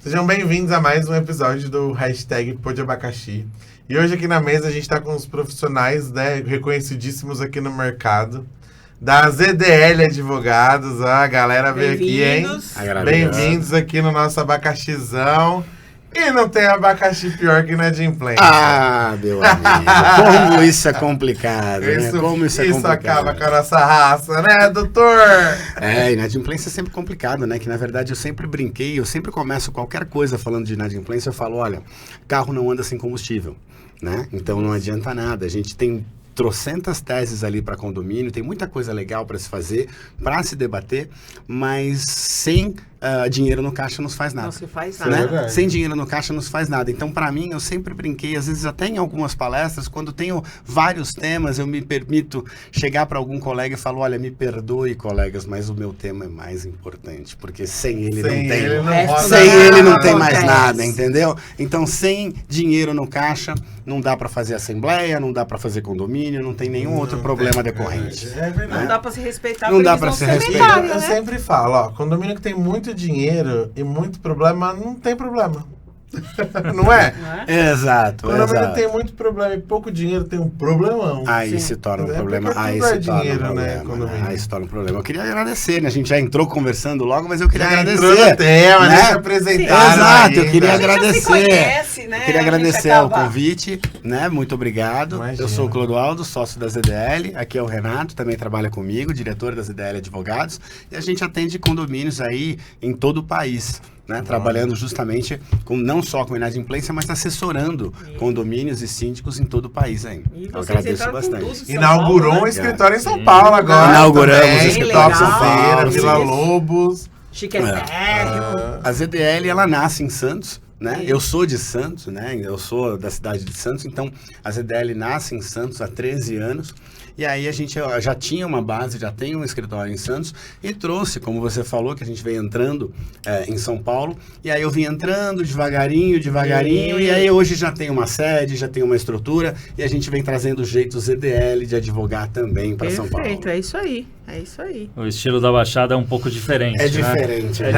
Sejam bem-vindos a mais um episódio do hashtag Pô de Abacaxi. E hoje aqui na mesa a gente está com os profissionais, né, reconhecidíssimos aqui no mercado. Da ZDL Advogados, a galera veio aqui, hein? Bem-vindos aqui no nosso abacaxizão. E não tem abacaxi pior que Inadimplência. Ah, meu amigo, como isso é complicado, né? Como isso é complicado. Isso acaba com a nossa raça, né, doutor? Inadimplência é sempre complicado, né? Que na verdade eu sempre brinquei, eu sempre começo qualquer coisa falando de inadimplência, eu falo, olha, carro não anda sem combustível, né? Então não adianta nada, a gente tem trocentas teses ali para condomínio, tem muita coisa legal para se fazer, para se debater, mas sem dinheiro no caixa não se faz nada. Não se faz né? nada. Sem dinheiro no caixa não se faz nada. Então, para mim, eu sempre brinquei, às vezes até em algumas palestras, quando tenho vários temas, eu me permito chegar para algum colega e falo, olha, me perdoe, colegas, mas o meu tema é mais importante, porque sem ele não tem mais nada, entendeu? Então, sem dinheiro no caixa, não dá para fazer assembleia, não dá para fazer condomínio, não tem nenhum outro problema decorrente. Não dá para se respeitar. Não dá para se respeitar. Eu sempre falo, ó, condomínio que tem muito dinheiro e muito problema, não tem problema. Não é? Exato. Condomínio que tem muito problema e pouco dinheiro tem um problemão. Aí se torna um problema. Aí se torna um problema. Aí se torna um problema. Eu queria agradecer, né? A gente já entrou conversando logo, mas eu queria agradecer. Entrou no tema, né? Se apresentar. Exato, eu queria agradecer. Conhece, né? Eu queria agradecer o convite, né? Muito obrigado. Imagina. Eu sou o Clodoaldo, sócio da ZDL. Aqui é o Renato, também trabalha comigo, diretor da ZDL Advogados. E a gente atende condomínios aí em todo o país. Né, trabalhando justamente não só com inadimplência, mas assessorando condomínios e síndicos em todo o país aí. Eu agradeço bastante. Inaugurou um escritório em São Paulo agora. Inauguramos o escritório em São Paulo, Vila Lobos. Chiquetérrimo. A ZDL, ela nasce em Santos, né? Eu sou de Santos, né? Eu sou da cidade de Santos, então a ZDL nasce em Santos há 13 anos. E aí a gente já tinha uma base, já tem um escritório em Santos e trouxe, como você falou, que a gente veio entrando em São Paulo. E aí eu vim entrando devagarinho, e aí hoje já tem uma sede, já tem uma estrutura e a gente vem trazendo o jeito ZDL de advogar também para São Paulo. Perfeito, é isso aí. É isso aí. O estilo da Baixada é um pouco diferente. É diferente. Né?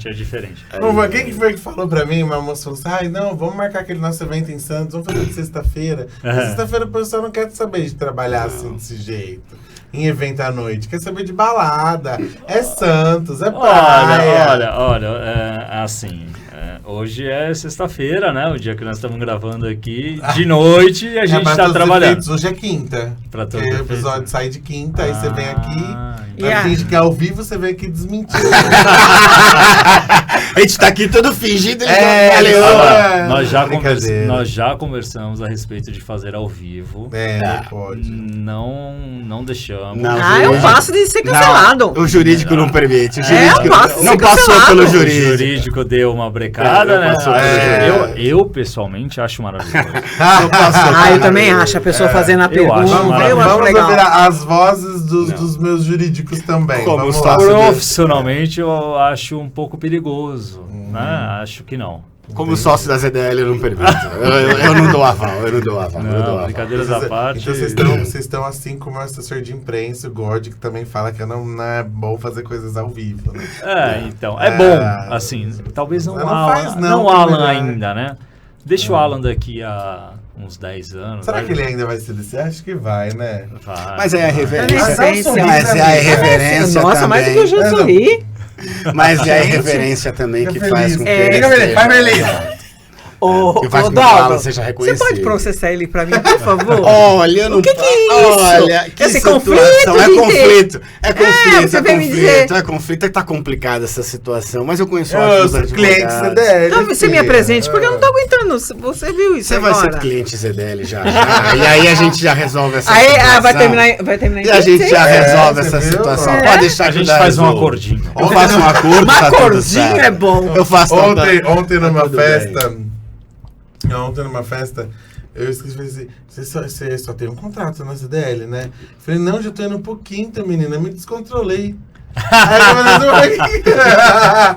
É diferente. Quem que foi que falou pra mim? Uma moça falou assim, ai não, vamos marcar aquele nosso evento em Santos, vamos fazer de sexta-feira. Sexta-feira o pessoal não quer saber de trabalhar assim, desse jeito. Em evento à noite, quer saber de balada. É Santos, é praia. Olha, assim, hoje é sexta-feira, né? O dia que nós estamos gravando aqui, de noite, e a gente está trabalhando. Hoje é quinta. Porque o episódio sai de quinta, aí você vem aqui, finge que é ao vivo, você vem aqui desmentir. A gente tá aqui todo fingindo. Nós já conversamos a respeito de fazer ao vivo. Pode. Não deixamos. É um passo de ser cancelado. O jurídico não permite. O jurídico não passou pelo jurídico. O jurídico deu uma brecada, né? Eu pessoalmente acho maravilhoso. Eu também acho a pessoa fazendo a pergunta. Vamos ouvir as vozes dos meus jurídicos também. Profissionalmente eu acho um pouco perigoso, né? Acho que não. Como sócio da ZDL eu não permito. eu não dou aval, Brincadeiras à parte. Então vocês estão assim como o assessor de imprensa, o Gord, que também fala que não é bom fazer coisas ao vivo, né? Então, é bom, assim, talvez não Alan ainda, né? Deixa o Alan daqui a uns 10 anos. Será que ele ainda vai ser desse? Acho que vai, né? Vai. Mas é a irreverência. Mas é a irreverência. Nossa, mais do que o jeito de sorrir. Mas é a irreverência também que faz com que Ô, Clodoaldo, seja reconhecido. Você pode processar ele pra mim, por favor? Olha, não. O que é isso? Olha, que esse situação. conflito, É conflito. Tá complicada essa situação, mas eu conheço os clientes ZDL. Você me apresente, porque eu não tô aguentando. Você viu isso agora? Você vai ser cliente ZDL já. E aí a gente já resolve essa situação. Vai terminar. E a gente já resolve essa situação. Pode deixar a gente faz um acordinho. Eu faço um acordo. Um acordinho é bom. Eu faço ontem numa festa. Ontem numa festa, eu esqueci, você só tem um contrato na ZDL, né? Falei, não, já tô indo pro quinta, menina, me descontrolei. Aí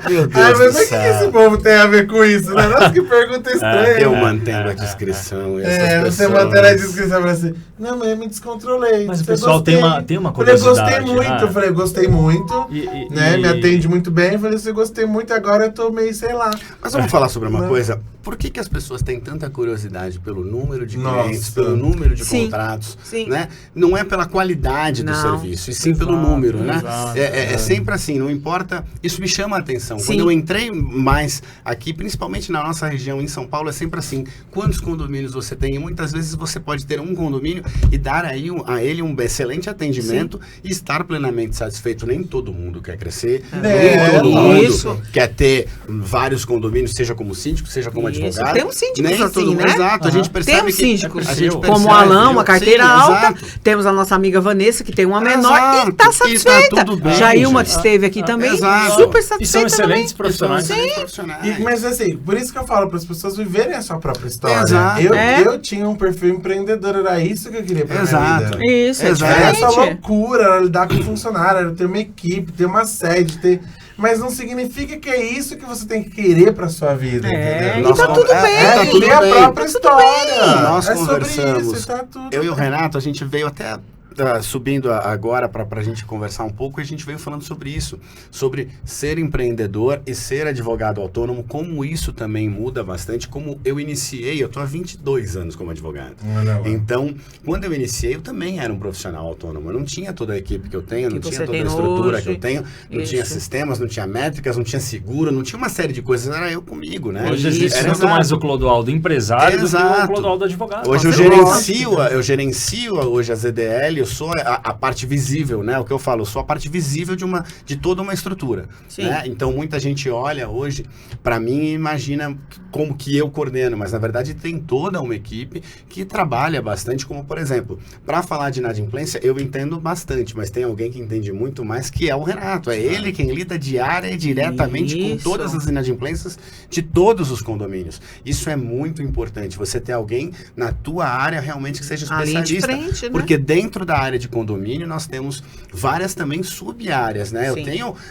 Meu eu Deus falei, do mas o que céu. esse povo tem a ver com isso, né? Nossa, que pergunta estranha. Eu mantenho a descrição. Você mantém a descrição pra assim, não, mas eu me descontrolei. Mas o Eu pessoal gostei. tem uma Falei, eu curiosidade. gostei muito. né? Eu falei, gostei muito. Né? E- Me atende muito bem. Eu falei, você gostei muito, agora eu tô meio, sei lá. Mas vamos falar sobre uma Não. coisa. Por que as pessoas têm tanta curiosidade pelo número de Nossa. clientes, pelo número de Sim. contratos, Sim. né? Não é pela qualidade do Não. serviço, e sim pelo Exato, número, né? exato. É sempre assim, não importa. Isso me chama a atenção. Sim. Quando eu entrei mais aqui, principalmente na nossa região em São Paulo, é sempre assim. Quantos condomínios você tem? E muitas vezes você pode ter um condomínio e dar aí a ele um excelente atendimento e estar plenamente satisfeito. Nem todo mundo quer crescer, nem todo mundo isso. quer ter vários condomínios, seja como síndico, seja como Isso. advogado. Temos síndicos Nem assim, todo mundo. né? Exato, a gente percebe Temos que... síndicos, a gente como percebe, o Alain, uma viu? carteira Sim, alta. exato. Temos a nossa amiga Vanessa, que tem uma menor Exato. e está E tá satisfeita. tudo bem, Jailma gente. esteve aqui também, Exato. super E são satisfeita excelentes também. profissionais. Mas assim, por isso que eu falo para as pessoas viverem a sua própria história. Exato. Eu tinha um perfil empreendedor, era isso que eu queria pra minha Exato. vida. Isso, é Exato. Era essa diferente. loucura, era lidar com funcionário, era ter uma equipe, ter uma sede, ter... Mas não significa que é isso que você tem que querer pra sua vida, É, entendeu? e tá tudo bem. É tá tudo viver a bem. própria Tá tudo história. Nós é sobre conversamos. isso, tá tudo Eu e o bem. Renato, a gente veio até subindo agora para a gente conversar um pouco, e a gente veio falando sobre isso, sobre ser empreendedor e ser advogado autônomo, como isso também muda bastante, como eu iniciei, eu estou há 22 anos como advogado. Olha lá. Então, quando eu iniciei, eu também era um profissional autônomo, eu não tinha toda a equipe que eu tenho, não Que tinha você toda a tem estrutura hoje. que eu tenho, não tinha Isso. sistemas, não tinha métricas, não tinha seguro, não tinha uma série de coisas, era eu comigo, né? Hoje existe Era muito exato. mais o Clodoaldo empresário do que o Exato. Clodoaldo advogado. Hoje eu Lógico. gerencio hoje a ZDL, eu sou a parte visível, né? O que eu falo, eu sou a parte visível de toda uma estrutura. Sim. Né? Então muita gente olha hoje para mim e imagina como que eu coordeno, mas na verdade tem toda uma equipe que trabalha bastante, como por exemplo, para falar de inadimplência, eu entendo bastante, mas tem alguém que entende muito mais, que é o Renato. É ele quem lida diária e diretamente com Isso. todas as inadimplências de todos os condomínios. Isso é muito importante, você ter alguém na tua área realmente que seja A linha de especialista. frente, né? Porque dentro da área de condomínio nós temos várias também sub-áreas, né? Sim.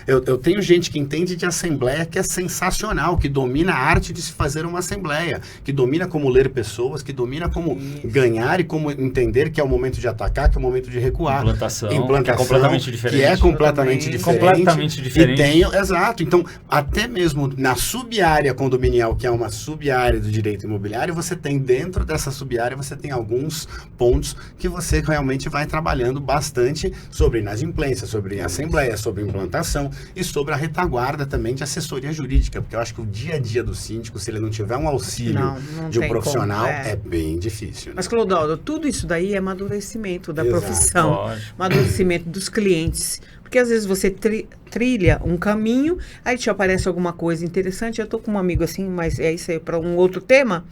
Eu tenho gente que entende de assembleia que é sensacional, que domina a arte de se fazer uma assembleia, que domina como ler pessoas, que domina como ganhar e como entender que é o momento de atacar, que é o momento de recuar. Implantação, que é completamente diferente. Que é completamente diferente. Completamente diferente. E tenho, exato. Então, até mesmo na sub-área condominial, que é uma sub-área do direito imobiliário, você tem dentro dessa sub-área, você tem alguns pontos que você realmente vai trabalhando bastante sobre inadimplência, sobre assembleia, sobre implantação e sobre a retaguarda também de assessoria jurídica, porque eu acho que o dia a dia do síndico, se ele não tiver um auxílio Não de um tem profissional, como, é bem difícil. Né? Mas, Clodoaldo, tudo isso daí é amadurecimento da Exato. profissão, Lógico. amadurecimento dos clientes. Porque às vezes você trilha um caminho, aí te aparece alguma coisa interessante. Eu tô com um amigo assim, mas é isso aí para um outro tema.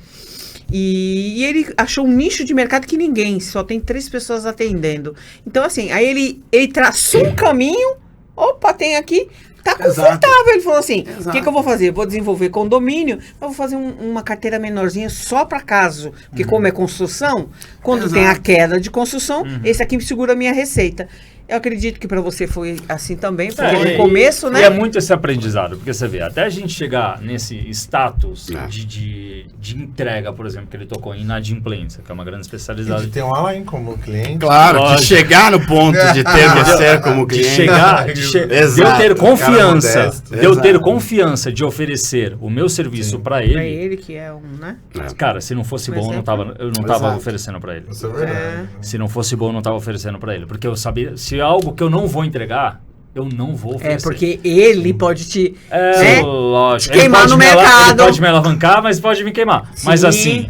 E ele achou um nicho de mercado que ninguém, só tem 3 pessoas atendendo. Então, assim, aí ele traçou um caminho, opa, tem aqui, tá confortável. Ele falou assim, o que eu vou fazer? Vou desenvolver condomínio, eu vou fazer uma carteira menorzinha só para caso. Porque como é construção, quando tem a queda de construção, esse aqui segura a minha receita. Eu acredito que para você foi assim também, porque no começo, né? E é muito esse aprendizado, porque você vê, até a gente chegar nesse status É. de entrega, por exemplo, que ele tocou em inadimplência, que é uma grande E especialidade. de ter um Alain como cliente. Claro, Lógico. de chegar no ponto de ter você como De cliente. chegar, de eu Exato, ter confiança, cara modesto. de eu ter Exato. confiança de oferecer o meu serviço para Pra ele. ele que é um, né? Cara, se não fosse bom, eu não tava Exato. oferecendo para ele. Isso é verdade. Se não fosse bom, eu não tava oferecendo para ele, porque eu sabia, se é algo que eu não vou entregar, eu não vou oferecer. É, porque ele pode te... É, né? lógico. Te queimar Ele pode no me mercado. Ele pode me alavancar, mas pode me queimar. Sim. Mas assim,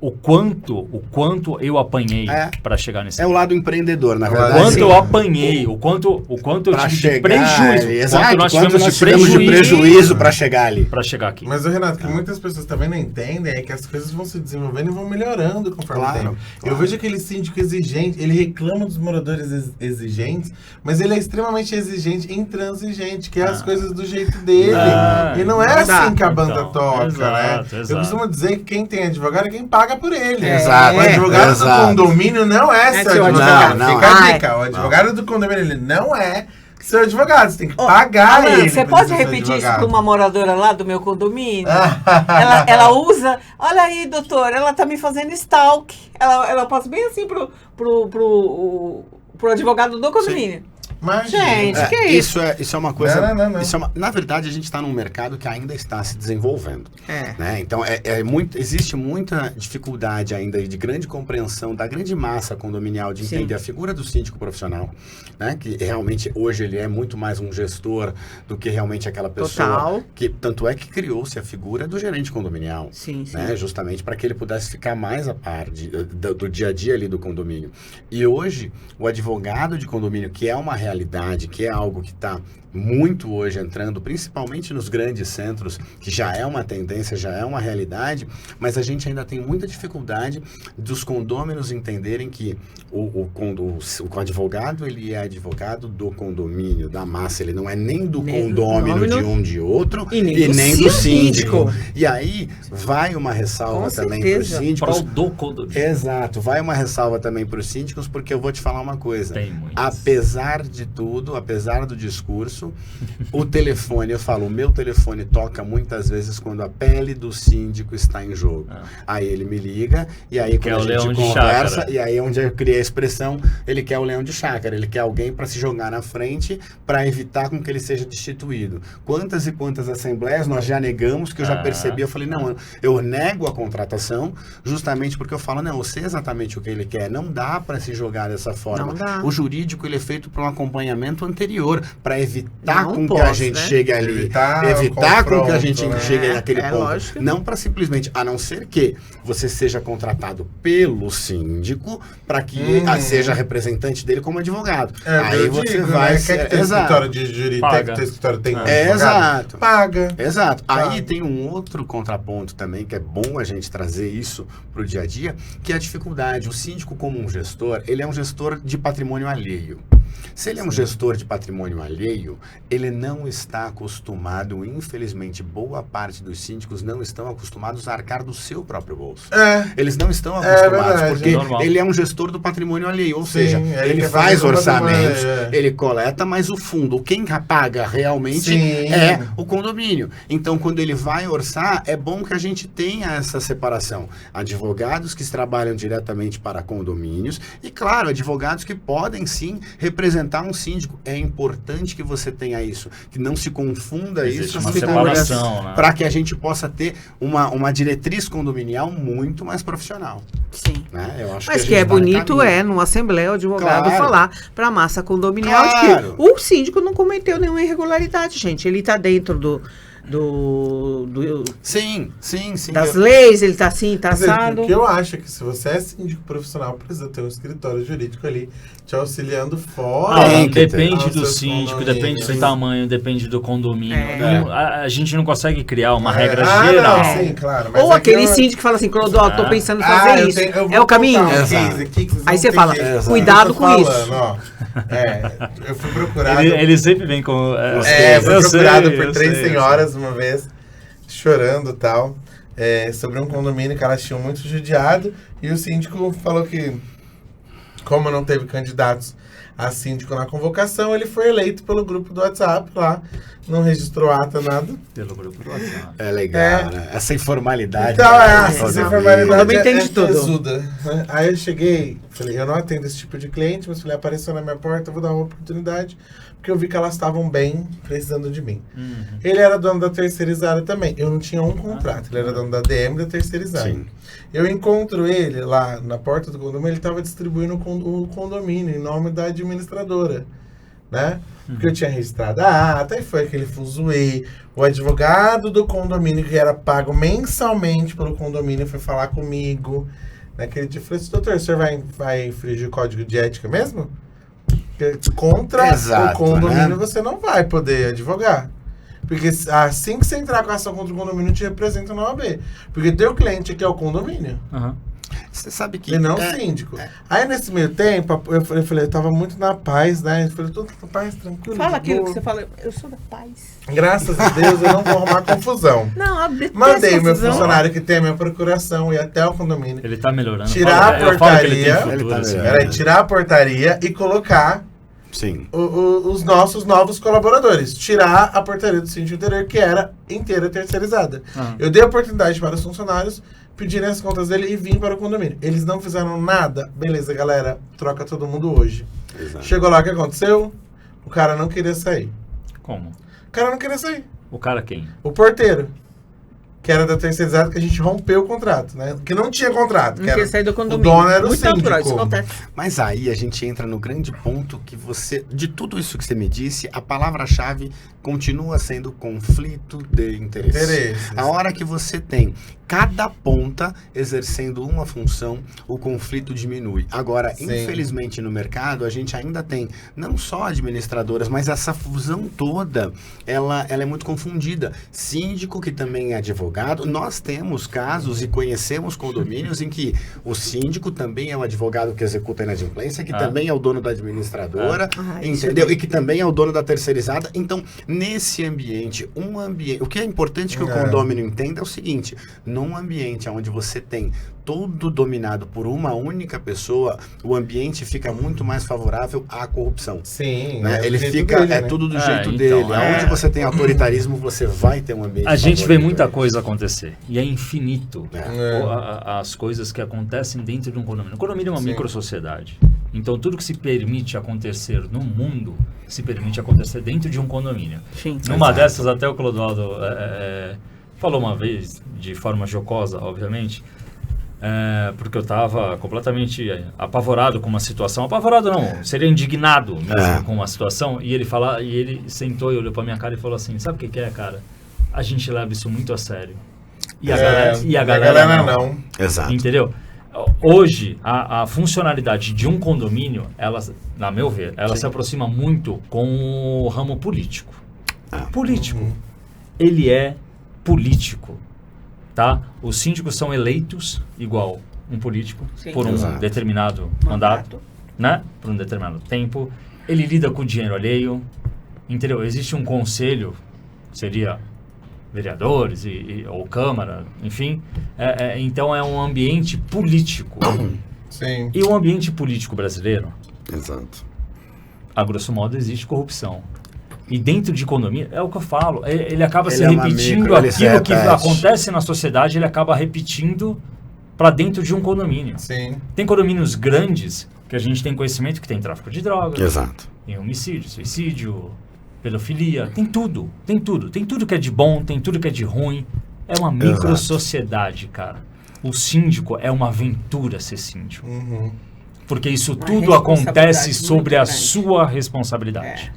o quanto eu apanhei É. para chegar nesse É o lado empreendedor, na O verdade. lado- quanto Sim. eu apanhei, o quanto eu Pra tive de chegar, prejuízo. exato, Quanto nós quanto tivemos nós de tivemos de prejuízo prejuízo para chegar ali. para chegar aqui. Mas o Renato, que muitas pessoas também não entendem é que as coisas vão se desenvolvendo e vão melhorando conforme o Claro, tempo. claro. Eu vejo aquele síndico exigente, ele reclama dos moradores exigentes, mas ele é extremamente exigente e intransigente, que é as coisas do jeito dele. E não é não dá. assim que a banda Então, toca, exato, né? exato. Eu costumo dizer que quem tem advogado é quem paga por ele. Exato, O advogado exato. do condomínio não é seu seu advogado. advogado. Fica Não, a não. dica. O advogado do condomínio, ele não é seu advogado. Você tem que pagar Alan, ele. você pra pode ser seu repetir isso advogado. para uma moradora lá do meu condomínio? ela usa... Olha aí, doutor, ela tá me fazendo stalk. Ela passa bem assim pro advogado do condomínio. Imagina. Gente, que é isso? Isso é uma coisa. Não. Na verdade, a gente está num mercado que ainda está se desenvolvendo. É. Né? Então, existe muita dificuldade ainda de grande compreensão da grande massa condominial de Sim. entender a figura do síndico profissional, né? Que realmente hoje ele é muito mais um gestor do que realmente aquela pessoa. Total. Que tanto é que criou-se a figura do gerente condominial. Sim, sim. Né? Justamente para que ele pudesse ficar mais a par do dia a dia ali do condomínio. E hoje, o advogado de condomínio, que é uma realidade, que é algo que está muito hoje entrando, principalmente nos grandes centros, que já é uma tendência, já é uma realidade, mas a gente ainda tem muita dificuldade dos condôminos entenderem que o advogado, ele é advogado do condomínio, da massa, ele não é nem do condômino de um de outro e nem do síndico. síndico. E aí vai uma ressalva Com também para os certeza. síndicos. Prol do condomínio. Exato, vai uma ressalva também para os síndicos, porque eu vou te falar uma coisa. Tem muitas. Apesar de tudo, apesar do discurso, o telefone, eu falo, o meu telefone toca muitas vezes quando a pele do síndico está em jogo. Aí ele me liga, e aí Quer quando o a gente leão de conversa, chácara. e aí é onde eu criei a expressão, ele quer o leão de chácara, ele quer alguém para se jogar na frente, para evitar com que ele seja destituído. Quantas e quantas assembleias nós já negamos, que eu já percebi, eu falei, não, eu nego a contratação, justamente porque eu falo, não, eu sei exatamente o que ele quer, não dá para se jogar dessa forma. Não dá. O jurídico, ele é feito para um acompanhamento anterior, para evitar Não com que pode, a gente né? chegue ali, Evitar evitar com que a confronto, gente né? chegue naquele É ponto. lógico. Não para simplesmente, a não ser que você seja contratado pelo síndico para que seja representante dele como advogado. Aí eu você digo, vai né? ser... Quer que teu escritório de jurídico, quer Paga. que teu escritório tenha um É, advogado? exato. Paga. Exato. Tá. Aí tem um outro contraponto também, que é bom a gente trazer isso para o dia a dia, que é a dificuldade. O síndico, como um gestor, ele é um gestor de patrimônio alheio. Se ele é um gestor de patrimônio alheio, ele não está acostumado, infelizmente, boa parte dos síndicos não estão acostumados a arcar do seu próprio bolso. Eles não estão acostumados, verdade, porque é normal. ele é um gestor do patrimônio alheio, ou Sim, seja, ele ele quer faz fazer o patrimônio orçamentos, alheio, ele coleta, mas o fundo, quem paga realmente Sim. é o condomínio. Então, quando ele vai orçar, é bom que a gente tenha essa separação. Advogados que trabalham diretamente para condomínios e, claro, advogados que podem sim representar um síndico. É importante que você tenha isso, que não se confunda Existe isso uma com separação, né? para que a gente possa ter uma diretriz condominial muito mais profissional. Sim. Né? Eu acho Mas a que é gente tá no bonito caminho. numa assembleia o advogado Claro. falar para a massa condominial Claro. de que o síndico não cometeu nenhuma irregularidade, gente. Ele está dentro Sim. das leis, ele está assim, está Quer dizer, assado. porque eu acho que se você é síndico profissional, precisa ter um escritório jurídico ali te auxiliando fora. Tem que ter. Depende aos do seus síndico, condomínios. depende do tamanho, depende do condomínio. É. A gente não consegue criar uma É. regra Ah, geral. não, sim, claro. Mas Ou é que aquele eu- síndico que fala assim, Clodó, tô pensando em fazer eu isso. eu vou É o caminho? contar um Exato. case aqui que vocês Aí vão você fala, entender. Exato. cuidado Eu tô com isso. falando, ó. Eu fui procurado. Ele sempre vem com. Fui eu procurado sei, por eu 3 sei, eu senhoras uma vez, chorando e tal, sobre um condomínio que elas tinham muito judiado, e o síndico falou que, como não teve candidatos a síndico na convocação, ele foi eleito pelo grupo do WhatsApp lá, não registrou ata, nada. sei. Pelo grupo do WhatsApp. É legal, né? Essa informalidade. Então, né? essa Condomínio. informalidade Também tem de tudo. tesuda, né? Aí eu cheguei, falei, eu não atendo esse tipo de cliente, mas falei, apareceu na minha porta, eu vou dar uma oportunidade, porque eu vi que elas estavam bem precisando de mim. Ele era dono da terceirizada também. Eu não tinha um contrato. Ele era dono da DM da terceirizada. Sim. Eu encontro ele lá na porta do condomínio. Ele estava distribuindo o condomínio em nome da administradora, né? Porque eu tinha registrado a ata e foi aquele fuzuê. O advogado do condomínio, que era pago mensalmente pelo condomínio, foi falar comigo. Naquele dia eu falei assim, doutor, o senhor vai infringir o código de ética mesmo? Porque contra Exato, o condomínio né? você não vai poder advogar. Porque assim que você entrar com a ação contra o condomínio, te representa na OAB. Porque teu cliente aqui é o condomínio. Aham. Você sabe que... E não o síndico. Aí nesse meio tempo, eu falei, eu tava muito na paz, né? Eu falei, tudo na paz, tranquilo. Fala de aquilo boa. que você fala, eu sou da paz. Graças a Deus, eu não vou arrumar confusão. Não, eu detesto Mandei o meu confusão. funcionário que tem a minha procuração ir até o condomínio. Ele tá melhorando. Tirar a Eu falo que ele tem portaria. futuro, Ele tá assim. melhorando. Era tirar a portaria e colocar Sim. os nossos novos colaboradores. Tirar a portaria do síndico interior, que era inteira terceirizada. Eu dei a oportunidade para os funcionários pedirem as contas dele e vim para o condomínio. Eles não fizeram nada. Beleza, galera, troca todo mundo hoje. Exato. Chegou lá, o que aconteceu? O cara não queria sair. Como? O cara não queria sair. O cara quem? O porteiro, que era da terceirizada, que a gente rompeu o contrato, né? Que não tinha contrato. Não Que queria era, sair do o condomínio. dono era o Muito natural, isso síndico. acontece. Mas aí a gente entra no grande ponto que você, de tudo isso que você me disse, a palavra-chave continua sendo conflito de interesse. Interesses. A hora que você tem cada ponta exercendo uma função, o conflito diminui. Agora, Sim. infelizmente no mercado, a gente ainda tem não só administradoras, mas essa fusão toda, ela é muito confundida. Síndico, que também é advogado, nós temos casos e conhecemos condomínios em que o síndico também é o advogado que executa a inadimplência, que também é o dono da administradora, entendeu? E que também é o dono da terceirizada. Então, nesse ambiente, o que é importante que o condômino entenda é o seguinte: num ambiente onde você tem tudo dominado por uma única pessoa, o ambiente fica muito mais favorável à corrupção. Sim. Né? do Ele jeito fica, dele, né? tudo do É, jeito então, dele. é. Aonde você tem autoritarismo, você vai ter um ambiente A gente vê favorito muita a isso. coisa acontecer. E é infinito É. as coisas que acontecem dentro de um condomínio. O condomínio é uma Sim. microsociedade. Então, tudo que se permite acontecer no mundo, se permite acontecer dentro de um condomínio. Sim. Numa Exato. dessas, até o Clodoaldo falou uma vez, de forma jocosa, obviamente, porque eu estava completamente apavorado com uma situação. Apavorado não, seria indignado mesmo com uma situação. E ele sentou e olhou para minha cara e falou assim: sabe o que é, cara? A gente leva isso muito a sério. E a galera não. Exato. Entendeu? Hoje, a funcionalidade de um condomínio, ela, na meu ver, ela se aproxima muito com o ramo político. Político. Ele é político, tá? Os síndicos são eleitos igual um político, Sim. por um Exato. determinado mandato, né? Por um determinado tempo. Ele lida com o dinheiro alheio, entendeu? Existe um conselho, seria vereadores ou Câmara, enfim. Então é um ambiente político. Sim. E o ambiente político brasileiro, Exato. a grosso modo, existe corrupção. E dentro de condomínio, é o que eu falo, ele acaba Ele se é uma repetindo micro, ele se aquilo que repete. acontece na sociedade, ele acaba repetindo para dentro de um condomínio. Sim. Tem condomínios grandes que a gente tem conhecimento que tem tráfico de drogas, Exato. tem homicídio, suicídio, pedofilia, tem tudo. Tem tudo que é de bom, tem tudo que é de ruim. É uma micro-sociedade, cara. O síndico é uma aventura ser síndico. Uhum. Porque isso Uma tudo acontece responsabilidade sobre a muito grande. sua responsabilidade.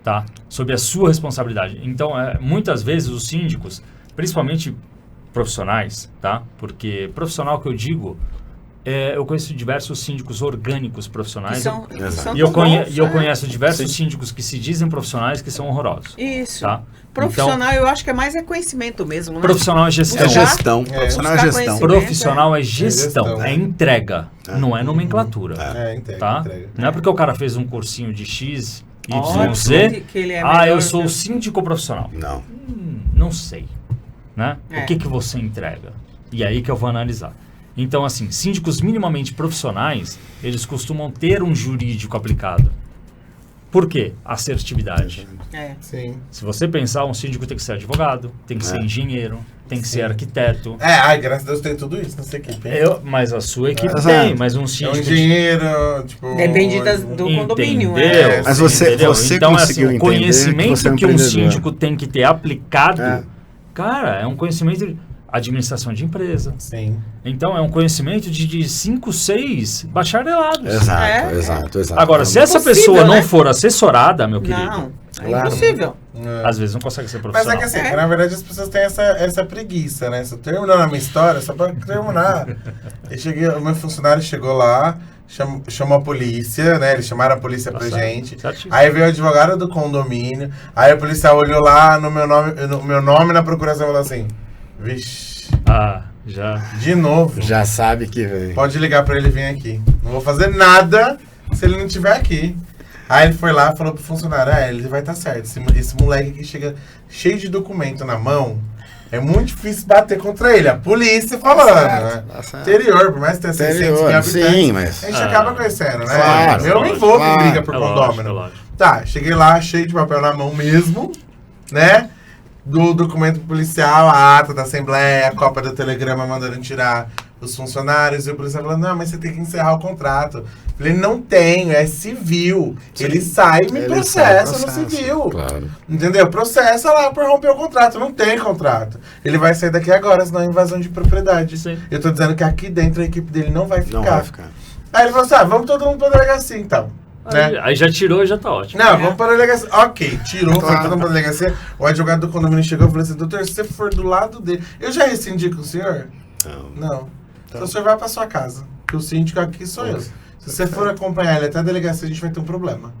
Tá? Sobre a sua responsabilidade. Então, muitas vezes os síndicos, principalmente profissionais, tá? Porque profissional que eu digo, eu conheço diversos síndicos orgânicos profissionais. Que são Exato. E eu, tão bons, eu né? conheço diversos síndicos que se dizem profissionais que são horrorosos. Isso. Tá? Profissional, eu acho que é mais conhecimento mesmo, né? Profissional é gestão. É Buscar- gestão. Profissional é buscar gestão. conhecimento. Profissional é gestão, gestão. é entrega, não é nomenclatura. Entrega, Tá? entrega. Não é porque o cara fez um cursinho de X, Y, Ótimo Z, que ele é eu melhor sou que- síndico profissional. Não. Não sei. Né? É. O que você entrega? E aí que eu vou analisar. Então, assim, síndicos minimamente profissionais, eles costumam ter um jurídico aplicado. Por quê? Assertividade. É. Sim. Se você pensar, um síndico tem que ser advogado, tem que ser engenheiro, tem que ser arquiteto. Graças a Deus tem tudo isso nessa equipe. hein? Mas a sua equipe Exato. tem, mas um É um síndico... engenheiro, tipo... Depende do condomínio, Entendeu? né? Mas você Então, conseguiu assim, o entender conhecimento que você é um que um empreendedor. síndico tem que ter aplicado, É. cara, é um conhecimento de administração de empresa. Sim. Então, é um conhecimento de 5, 6 bacharelados. Exato, É. exato. Agora, se essa Impossível, pessoa não né? for assessorada, meu querido, Não, é Claro. impossível. às vezes não consegue ser Mas profissional. é que assim, na verdade as pessoas têm essa preguiça, né? Só terminando a minha história, só pra terminar. O meu funcionário chegou lá, chamou a polícia, né? Eles chamaram a polícia pra certo, gente. certíssimo. Aí veio o advogado do condomínio. Aí a polícia olhou lá no meu nome na procuração e falou assim: vixe, Já. de novo. Já sabe que vem. Pode ligar pra ele vir aqui. Não vou fazer nada se ele não estiver aqui. Aí ele foi lá e falou pro funcionário: ele vai estar certo. Esse moleque aqui chega cheio de documento na mão. É muito difícil bater contra ele. A polícia falando, né? Tá certo. Interior, por mais que tenha 600 mil habitantes, sim, mas... a gente acaba conhecendo, né? Claro, Eu me envolvo em briga por É condômino. lógico. Tá, cheguei lá, cheio de papel na mão mesmo, né? Do documento policial, a ata da Assembleia, a cópia do telegrama mandando tirar os funcionários. E o policial falando, não, mas você tem que encerrar o contrato. Falei, não tenho, é civil. Sim. Ele sai e me Ele processa sai, no processa. civil. Claro. Entendeu? Processa lá por romper o contrato. Não tem contrato. Ele vai sair daqui agora, senão é invasão de propriedade. Sim. Eu tô dizendo que aqui dentro a equipe dele não vai ficar. Não vai ficar. Aí ele falou assim, vamos todo mundo pra delegacia então. Né? Aí já tirou e já tá ótimo. Não, vamos para a delegacia. Ok, tirou, foi Claro. todo mundo para a delegacia. O advogado do condomínio chegou e falou assim, doutor, se você for do lado dele... Eu já rescindi com o senhor? Não. Não. Então o senhor vai para sua casa, que o síndico aqui sou eu. Se você for acompanhar ele até a delegacia, a gente vai ter um problema.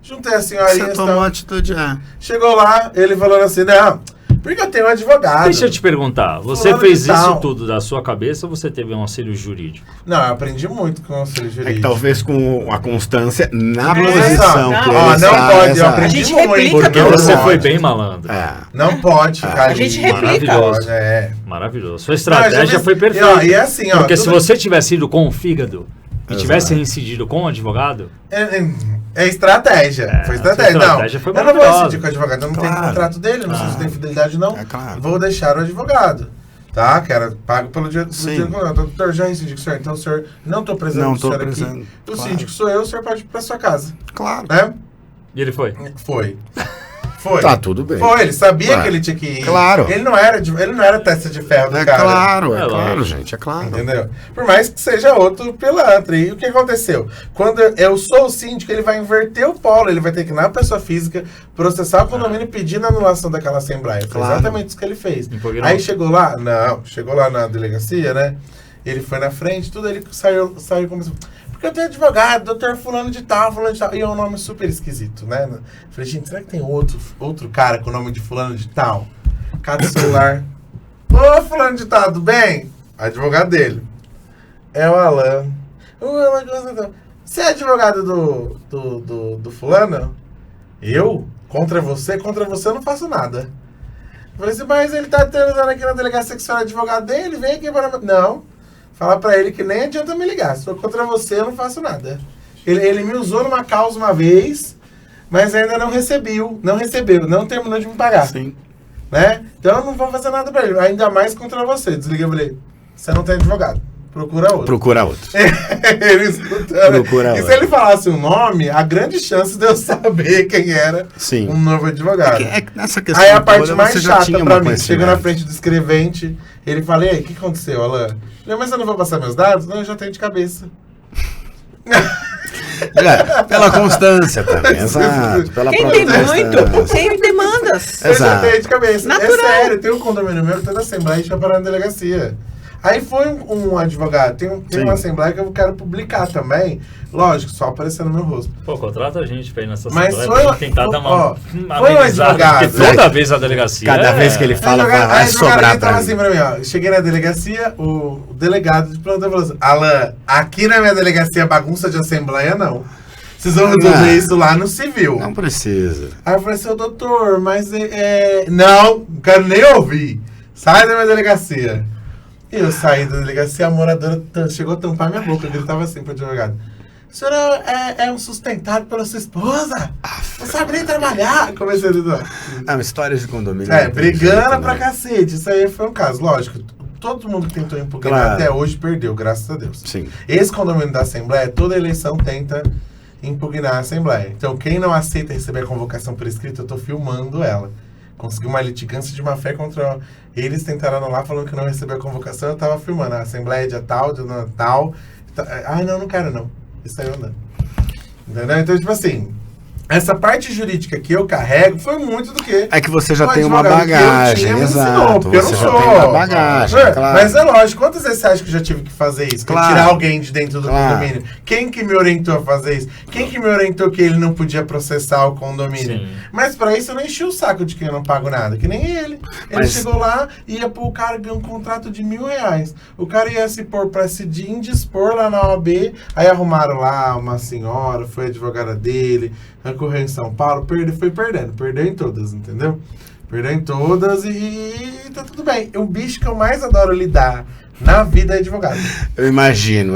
Juntei a senhorinha Você e tomou tal. atitude, Chegou lá, ele falando assim, não, porque eu tenho um advogado. Deixa eu te perguntar, você Fulano fez de tal. isso tudo da sua cabeça ou você teve um auxílio jurídico? Não, eu aprendi muito com o auxílio É que jurídico. talvez com a constância na É, posição não, que ó, ele não está, pode, eu exato. aprendi A gente muito. replica Porque tudo. você Não foi pode. bem malandro. É. Não pode ficar A gente ali. replica. Maravilhoso, é. Maravilhoso. Sua estratégia Não, foi e, perfeita. ó, e assim, ó, Porque se tudo- você tivesse ido com o fígado e tivesse Exato. incidido com o advogado, É estratégia. Foi estratégia. sua estratégia Não, foi eu não vou maravilhosa. decidir com o advogado. Eu não tenho Claro. contrato dele, não sei se tem fidelidade não. É claro. Vou deixar o advogado. Tá? Que era pago pelo dia do Sim. dia do contrato. Doutor, já rescindi com o senhor. Então o senhor não tô precisando Não do tô senhor precisando, aqui. O claro. síndico sou eu, o senhor pode ir pra sua casa. Claro. Né? e ele foi. Foi. Foi. Tá tudo bem. Foi, ele sabia Claro. que ele tinha que ir. Claro. Ele não era testa de ferro do É cara. claro, É é claro, lógico. gente, é claro. Entendeu? Por mais que seja outro pilantra. E o que aconteceu? Quando eu sou o síndico, ele vai inverter o polo. Ele vai ter que ir na pessoa física, processar o condomínio e pedir a anulação daquela assembleia. Foi Claro. exatamente isso que ele fez. Impugnou. Aí chegou lá, chegou lá na delegacia, né? Ele foi na frente, tudo, ele saiu como assim, porque eu tenho advogado, doutor fulano de tal, e é um nome super esquisito, né? Falei, gente, será que tem outro cara com o nome de fulano de tal? Cada celular. Ô, fulano de tal, tudo bem? Advogado dele. É o Alan. Ô, Alan, você é advogado do fulano? Eu? Contra você eu não faço nada. Eu falei assim, mas ele tá tentando aqui na delegacia que o senhor é advogado dele, vem aqui para... Não. Fala pra ele que nem adianta me ligar. Se for contra você, eu não faço nada. Ele me usou numa causa uma vez, mas ainda não recebeu, não terminou de me pagar. Sim. Né? Então eu não vou fazer nada pra ele, ainda mais contra você. Desliguei e falei, você não tem advogado, procura outro. Procura outro. Ele escutando. Procura E se outro. ele falasse um nome, a grande chance de eu saber quem era Sim. um novo advogado. É que nessa questão Aí a toda, parte mais você já chata tinha pra uma mim, chega na conhecimento. frente do escrevente, ele fala, e aí, o que aconteceu, Alan? Eu falei, mas eu não vou passar meus dados? Não, eu já tenho de cabeça. É, pela constância também, exato. Pela Quem própria tem muito, constância. tem demandas. Eu já Exato. tenho de cabeça. Natural. É sério, tem um condomínio meu que tá na Assembleia e tinha parar na delegacia. Aí foi um advogado, tem Sim. uma Assembleia que eu quero publicar também, lógico, só aparecendo no meu rosto. Pô, contrata a gente pra ir nessa Mas assembleia foi pra gente tentar dar ó, uma foi um amenizada, advogado. porque toda vez a delegacia... Cada vez que ele fala, vai sobrar pra tava mim. assim pra mim, ó. Eu cheguei na delegacia, o delegado de plantão falou assim, Alan, aqui na minha delegacia bagunça de Assembleia, não. Vocês vão resolver Não. isso lá no civil. Não precisa. Aí eu falei assim, ô doutor, mas não quero nem ouvir. Sai da minha delegacia. E eu saí da delegacia, a moradora chegou a tampar minha boca, eu gritava assim pro advogado. O senhor é um sustentado pela sua esposa? Não sabe nem trabalhar. Comecei a dizer. Não, histórias de condomínio. É, não tem brigando jeito, pra né? cacete. Isso aí foi um caso, lógico. Todo mundo que tentou impugnar Claro. até hoje perdeu, graças a Deus. Sim. Esse condomínio da Assembleia, toda eleição tenta impugnar a Assembleia. Então, quem não aceita receber a convocação por escrito, eu tô filmando ela. Consegui uma litigância de má fé contra... Eles tentaram anular, falando que não recebeu a convocação, eu tava filmando. A Assembleia é dia tal, dia tal. Ah, não quero não. Isso aí andando. Entendeu? Então, tipo assim... Essa parte jurídica que eu carrego foi muito do que... É que você já o tem uma advogado que eu bagagem, tinha me exato. ensinou, porque eu não Você sou. já tem uma bagagem, É, claro. Mas é lógico, quantas vezes você acha que eu já tive que fazer isso? Que Claro. tirar alguém de dentro do Claro. condomínio? Quem que me orientou a fazer isso? Quem que me orientou que ele não podia processar o condomínio? Sim. Mas pra isso eu não enchi o saco de quem eu não pago nada, que nem ele. Ele Mas- chegou lá e ia pôr o cara ganhar um contrato de R$1.000. O cara ia se pôr pra se indispor lá na OAB, aí arrumaram lá uma senhora, foi a advogada dele, recorreu em São Paulo, perdeu em todas, entendeu? Perdeu em todas e tá tudo bem. O bicho que eu mais adoro lidar na vida é advogado. Eu imagino.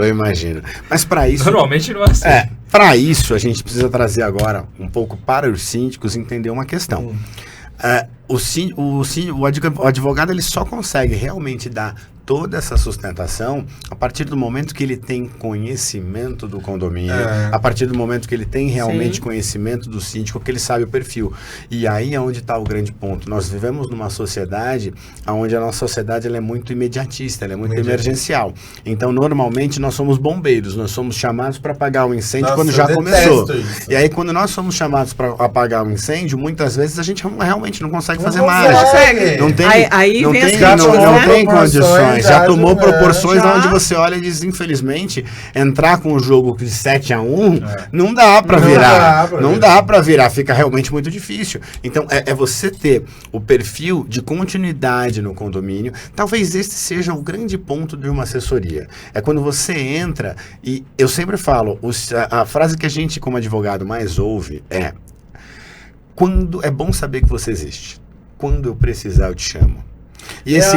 Mas para isso... Normalmente não é assim. Para isso, a gente precisa trazer agora um pouco para os síndicos entender uma questão. O advogado ele só consegue realmente dar toda essa sustentação a partir do momento que ele tem conhecimento do condomínio, a partir do momento que ele tem realmente conhecimento do síndico, que ele sabe o perfil. E aí é onde está o grande ponto. Nós vivemos numa sociedade onde a nossa sociedade ela é muito imediatista, ela é muito emergencial. Então, normalmente, nós somos bombeiros, nós somos chamados para apagar o incêndio quando já começou. Isso. E aí, quando nós somos chamados para apagar o incêndio, muitas vezes a gente realmente não consegue fazer mágica. Não tem condições. Já tomou proporções onde você olha e diz, infelizmente, entrar com o jogo de 7-1 não dá para virar. Não dá para virar, fica realmente muito difícil. Então, é você ter o perfil de continuidade no condomínio. Talvez este seja o grande ponto de uma assessoria. É quando você entra e eu sempre falo, a frase que a gente como advogado mais ouve é: quando é bom saber que você existe. Quando eu precisar, eu te chamo. E esse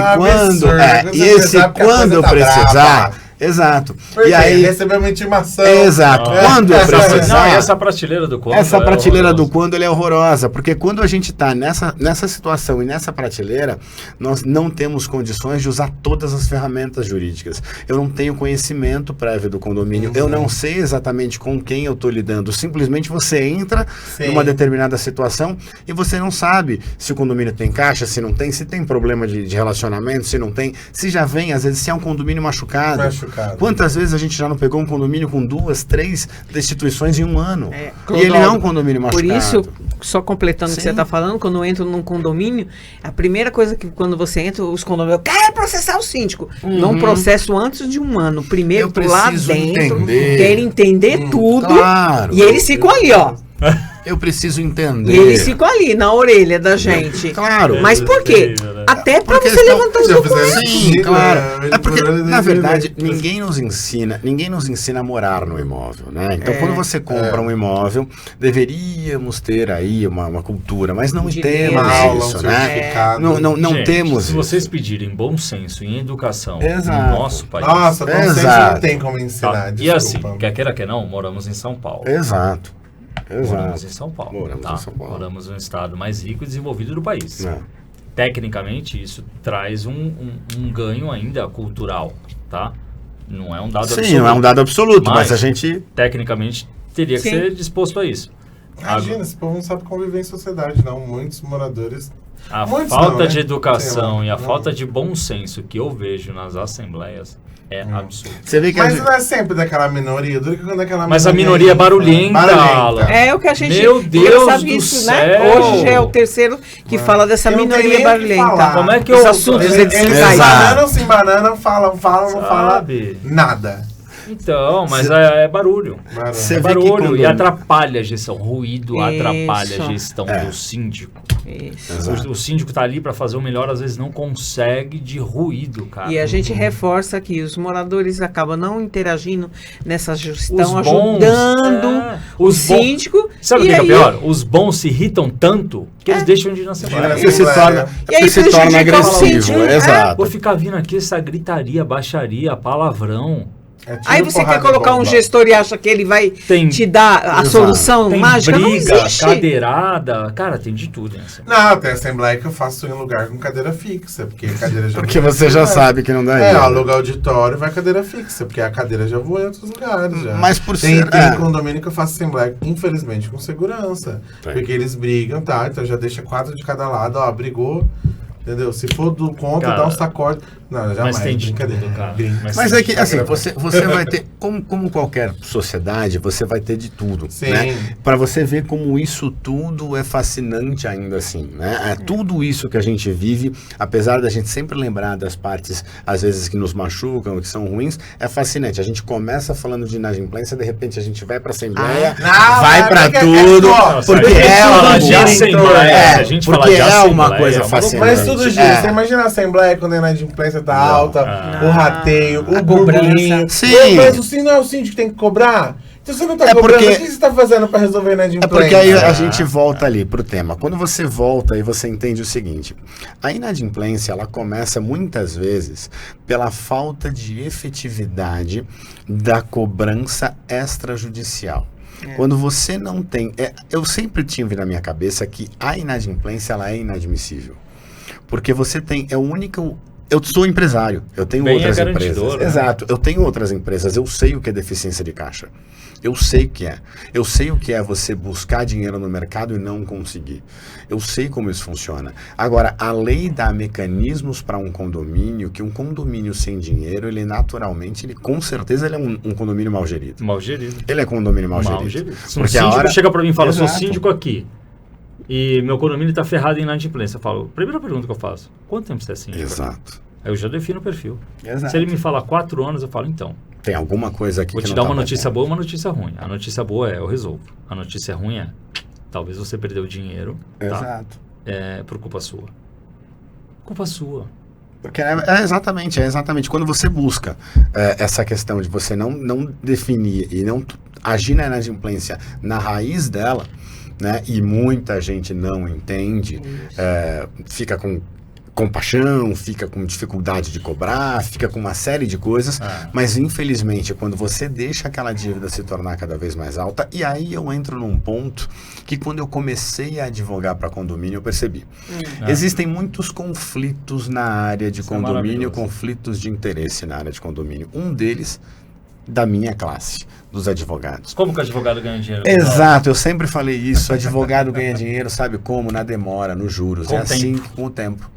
quando eu precisar, exato. Porque e aí receber uma intimação. Exato. Quando eu precisar. Não, essa prateleira do quando. Essa prateleira do quando ela é horrorosa, porque quando a gente está nessa situação e nessa prateleira, nós não temos condições de usar todas as ferramentas jurídicas. Eu não tenho conhecimento prévio do condomínio, eu não sei exatamente com quem eu estou lidando. Simplesmente você entra numa determinada situação e você não sabe se o condomínio tem caixa, se não tem, se tem problema de relacionamento, se não tem, se já vem, às vezes, se é um condomínio machucado. Quantas vezes a gente já não pegou um condomínio com 2, 3 destituições em um ano? E ele não é um condomínio machucado. Por isso, só completando o que você está falando, quando eu entro num condomínio, a primeira coisa que quando você entra, os condomínios, eu quero processar o síndico. Não processo antes de um ano. Primeiro lá dentro, quero entender tudo. Claro. E eles ficam ali, ó. Eu preciso entender. E eles ficam ali, na orelha da gente. Claro. Mas por quê? Até para você levantar os documentos. Sim, claro. É porque, na verdade, ninguém nos ensina a morar no imóvel, né? Então, quando você compra um imóvel, deveríamos ter aí uma cultura, mas não temos isso, né? Não temos isso. Se vocês pedirem bom senso em educação no nosso país... Nossa, bom senso não tem como ensinar, E assim, quer queira, quer não, moramos em São Paulo. Exato. Moramos em São Paulo. Moramos no estado mais rico e desenvolvido do país. Tecnicamente, isso traz um ganho ainda cultural, tá? Não é um dado absoluto. Sim, não é um dado absoluto, mas a gente... Tecnicamente, teria que ser disposto a isso. Imagina, esse povo não sabe conviver em sociedade, não. Muitos moradores... A falta de educação e a falta de bom senso que eu vejo nas assembleias é absurdo. Você vê que mas não é sempre daquela minoria, dura que quando aquela mas a minoria é barulhenta. É o que a gente... Meu Deus do isso, céu. Né? Hoje já é o terceiro que fala dessa minoria barulhenta. Como é que os assuntos eles se embananam, falam, não falam nada. Então, mas é barulho. É barulho e atrapalha a gestão. Ruído atrapalha a gestão do síndico. O síndico tá ali para fazer o melhor, às vezes não consegue de ruído, cara. E a gente reforça que os moradores acabam não interagindo nessa gestão, ajudando o síndico. Sabe o que é pior? Os bons se irritam tanto que eles deixam de ir na semana. Se torna agressivo. Exato. Vou ficar vindo aqui essa gritaria, baixaria, palavrão. Aí você quer colocar um gestor e acha que ele vai te dar a solução mágica? Briga, não existe. Cadeirada, cara, tem de tudo. Não, tem assembleia que eu faço em lugar com cadeira fixa, porque a cadeira já porque você já sabe que não dá aluga auditório, vai cadeira fixa, porque a cadeira já voa em outros lugares. Já. Mas por tem condomínio que eu faço assembleia, infelizmente, com segurança. Porque eles brigam, tá? Então já deixa 4 de cada lado, ó, brigou. Entendeu? Se for do contra, dá um sacode. Não, jamais. Mas tem brincadeira, cara. Mas é que, assim, você vai ter, como qualquer sociedade, você vai ter de tudo. Sim. Né? Para você ver como isso tudo é fascinante ainda assim, né? Tudo isso que a gente vive, apesar da gente sempre lembrar das partes, às vezes, que nos machucam, que são ruins, é fascinante. A gente começa falando de inadimplência, de repente a gente vai pra Assembleia, vai pra tudo, porque é uma coisa fascinante. Mas tudo giro. Você imagina a Assembleia quando a inadimplência tá alta, o rateio, o burburinho. Sim. Mas o síndico não é o síndico que tem que cobrar? Então você não tá É cobrando, porque- o que você tá fazendo pra resolver inadimplência? É porque aí a gente volta ali pro tema. Quando você volta e você entende o seguinte, a inadimplência, ela começa muitas vezes pela falta de efetividade da cobrança extrajudicial. Quando você não tem... eu sempre tive na minha cabeça que a inadimplência, ela é inadmissível. Porque você tem... É o único... Eu sou empresário, eu tenho Bem outras é empresas. garantidor, né? Exato, eu tenho outras empresas, eu sei o que é deficiência de caixa. Eu sei o que é. Eu sei o que é você buscar dinheiro no mercado e não conseguir. Eu sei como isso funciona. Agora, a lei dá mecanismos para um condomínio, que um condomínio sem dinheiro, ele naturalmente, ele com certeza ele é um condomínio mal gerido. Mal gerido. Ele é condomínio mal Mal gerido. gerido. Se um Porque a síndico hora- chega pra mim e fala, sou Exato. síndico aqui, e meu condomínio tá ferrado em inadimplência, eu falo, primeira pergunta que eu faço, quanto tempo você é síndico? Exato. Aí eu já defino o perfil. Exato. Se ele me fala 4 anos, eu falo, então, Tem alguma coisa aqui vou que te não dar tá uma notícia batendo. boa e uma notícia ruim. A notícia boa é, eu resolvo. A notícia ruim é, talvez você perdeu dinheiro, tá? Exato. Por culpa sua. Culpa sua. Porque é exatamente. Quando você busca essa questão de você não definir e não agir na inadimplência na raiz dela, né? E muita gente não entende, fica com compaixão, fica com dificuldade de cobrar, fica com uma série de coisas, mas infelizmente quando você deixa aquela dívida se tornar cada vez mais alta, e aí eu entro num ponto que quando eu comecei a advogar para condomínio eu percebi. Existem muitos conflitos na área de Isso é condomínio, maravilhoso. conflitos de interesse na área de condomínio. Um deles, da minha classe, dos advogados. Como que o advogado ganha dinheiro? Exato, eu sempre falei isso. Advogado ganha dinheiro, sabe como? Na demora, nos juros. Com é o assim tempo. com o tempo.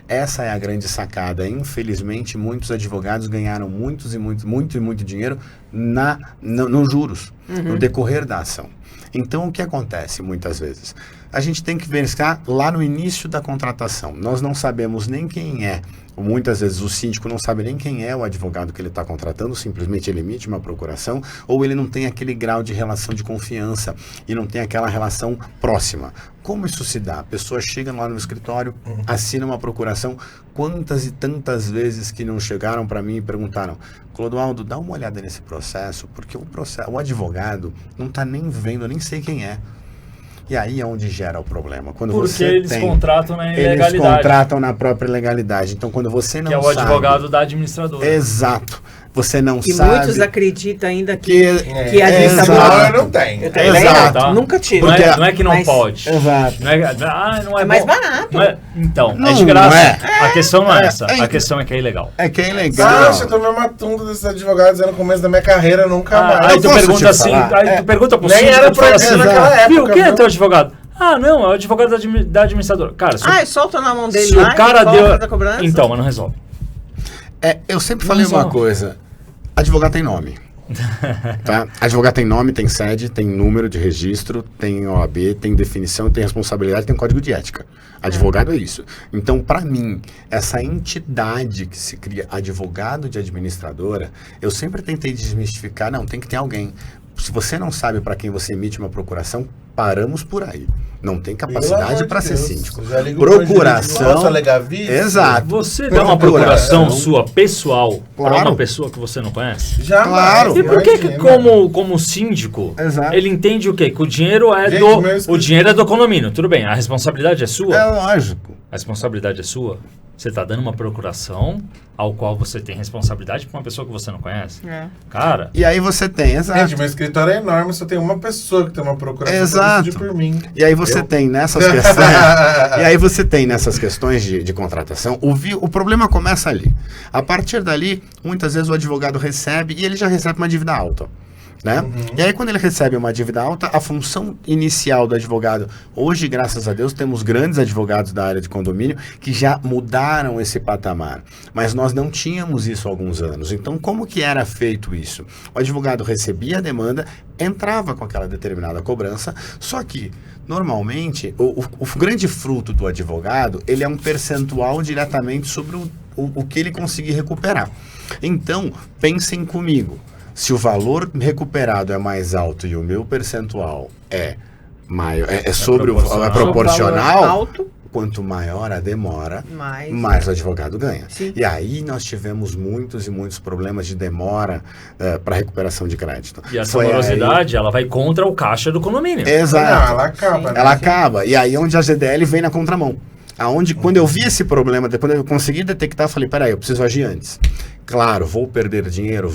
Essa é a grande sacada. Infelizmente, muitos advogados ganharam muito dinheiro nos juros, no decorrer da ação. Então, o que acontece muitas vezes? A gente tem que verificar lá no início da contratação. Nós não sabemos nem quem é. Muitas vezes o síndico não sabe nem quem é o advogado que ele está contratando, simplesmente ele emite uma procuração, ou ele não tem aquele grau de relação de confiança e não tem aquela relação próxima. Como isso se dá? A pessoa chega lá no escritório, assina uma procuração, quantas e tantas vezes que não chegaram para mim e perguntaram, Clodoaldo, dá uma olhada nesse processo, porque o advogado não está nem vendo, nem sei quem é. E aí é onde gera o problema. Quando Porque você eles contratam na ilegalidade. Eles contratam na própria legalidade. Então, quando você não Que é o sabe... advogado da administradora. Exato. Você não E sabe... muitos acreditam ainda que Que a exato. Não, eu não tenho. Eu tenho Exato. ideia, nunca tive. Não, Porque- não é que não mas- pode. Exato. Não é, não é É mais bom. barato. Não é- então, Não, é de graça. não é. A questão não é essa. é- A questão é que é ilegal. É que é Você ilegal. acha? Eu tomei uma tunda desses advogados no começo da minha carreira, nunca Ah, mais. aí eu tu posso pergunta te assim, falar? aí tu pergunta pro Nem síndico, era tu fala proibido assim, naquela época, viu, quem é viu? teu advogado? Ah, não, é o advogado da administradora. Cara, se, Ah, solta na mão dele se lá o cara e volta deu... da cobrança. Então, mas não resolve. Eu sempre falei uma coisa. Advogado tem nome. Tá? Advogado tem nome, tem sede, tem número de registro, tem OAB, tem definição, tem responsabilidade, tem código de ética. Advogado é isso. Então, para mim, essa entidade que se cria, advogado de administradora, eu sempre tentei desmistificar, não, tem que ter alguém. Se você não sabe para quem você emite uma procuração, paramos por aí. Não tem capacidade para ser síndico. Procuração. Posso alegar vício? Exato. Você dá uma procuração sua pessoal para Claro. uma pessoa que você não conhece? Jamais. Claro. E por que Imagina. como síndico, Exato. ele entende o quê? Que o dinheiro é Gente, meu escritório- o dinheiro é do condomínio. Tudo bem, a responsabilidade é sua? É lógico. A responsabilidade é sua? Você está dando uma procuração ao qual você tem responsabilidade para uma pessoa que você não conhece? É. Cara, E aí você tem, exato. Gente, meu escritório é enorme, só tem uma pessoa que tem uma procuração pra Exato. decidir por mim. E aí você Eu? tem nessas questões. E aí você tem nessas questões de contratação, o problema começa ali. A partir dali, muitas vezes o advogado recebe e ele já recebe uma dívida alta. Né? E aí, quando ele recebe uma dívida alta, a função inicial do advogado, hoje, graças a Deus, temos grandes advogados da área de condomínio que já mudaram esse patamar. Mas nós não tínhamos isso há alguns anos. Então, como que era feito isso? O advogado recebia a demanda, entrava com aquela determinada cobrança, só que, normalmente, o grande fruto do advogado, ele é um percentual diretamente sobre o que ele conseguir recuperar. Então, pensem comigo. Se o valor recuperado é mais alto e o meu percentual é maior, é sobre proporcional. é proporcional, Valor alto. quanto maior a demora, Mas- mais o advogado ganha. Sim. E aí nós tivemos muitos e muitos problemas de demora para recuperação de crédito. E essa Foi morosidade, ela vai contra o caixa do condomínio. Exato. Não, ela acaba, Sim. né? Ela acaba. E aí onde a ZDL vem na contramão. Aonde, quando eu vi esse problema, depois eu consegui detectar, eu falei, peraí, eu preciso agir antes. Claro, vou perder dinheiro,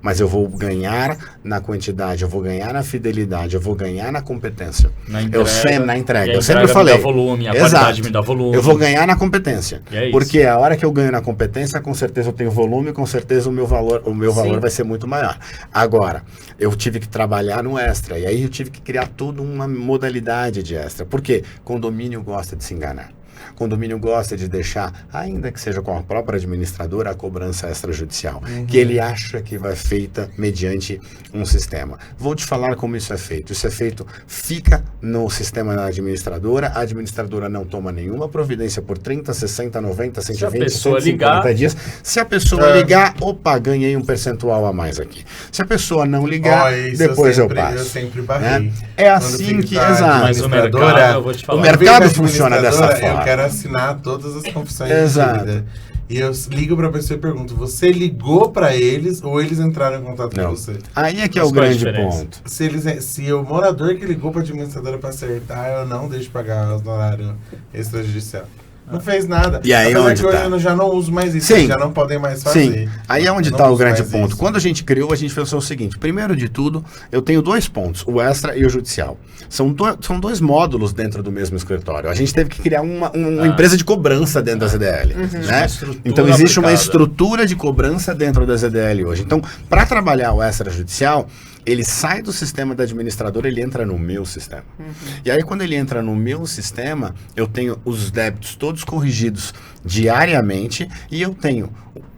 mas eu vou ganhar na quantidade, eu vou ganhar na fidelidade, eu vou ganhar na competência. Na Eu sempre na e a entrega. Eu entrega sempre me falei. dá volume, a Exato. qualidade me dá volume. Eu vou ganhar na competência. E é isso. Porque a hora que eu ganho na competência, com certeza eu tenho volume, com certeza o meu valor Sim. vai ser muito maior. Agora, eu tive que trabalhar no extra. E aí eu tive que criar toda uma modalidade de extra. Por quê? Condomínio gosta de se enganar. Condomínio gosta de deixar, ainda que seja com a própria administradora, a cobrança extrajudicial, que ele acha que vai feita mediante um sistema. Vou te falar como isso é feito. Isso é feito, fica no sistema da administradora, a administradora não toma nenhuma providência por 30, 60, 90, 120, pessoa 150 ligar- dias. Se a pessoa ligar, opa, ganhei um percentual a mais aqui. Se a pessoa não ligar, Ó, isso depois eu Eu passo. sempre barrei. Né? É assim que, exato. Mas o mercado, eu vou te falar. O mercado Vem com a funciona dessa administradora, forma. Eu quero assinar todas as confissões Exato. de dívida. E eu ligo pra pessoa e pergunto, você ligou pra eles ou eles entraram em contato Não. com você? Aí é que é Mas o qual é a grande diferença? ponto. Se o morador que ligou pra administradora pra acertar, eu não deixo pagar os honorários extrajudicial. Não fez nada. E aí Apesar onde que tá? hoje eu já não uso mais isso, Sim. eles já não podem mais fazer. Sim, aí é onde Não está o uso grande mais ponto. isso. Quando a gente criou, a gente pensou o seguinte: primeiro de tudo, eu tenho 2 pontos, o extra e o judicial. São 2 módulos dentro do mesmo escritório. A gente teve que criar uma empresa de cobrança dentro da ZDL. Né? Uma estrutura Então existe uma aplicada. estrutura de cobrança dentro da ZDL hoje. Então, para trabalhar o extrajudicial, ele sai do sistema da administradora, ele entra no meu sistema. E aí, quando ele entra no meu sistema, eu tenho os débitos todos corrigidos diariamente e eu tenho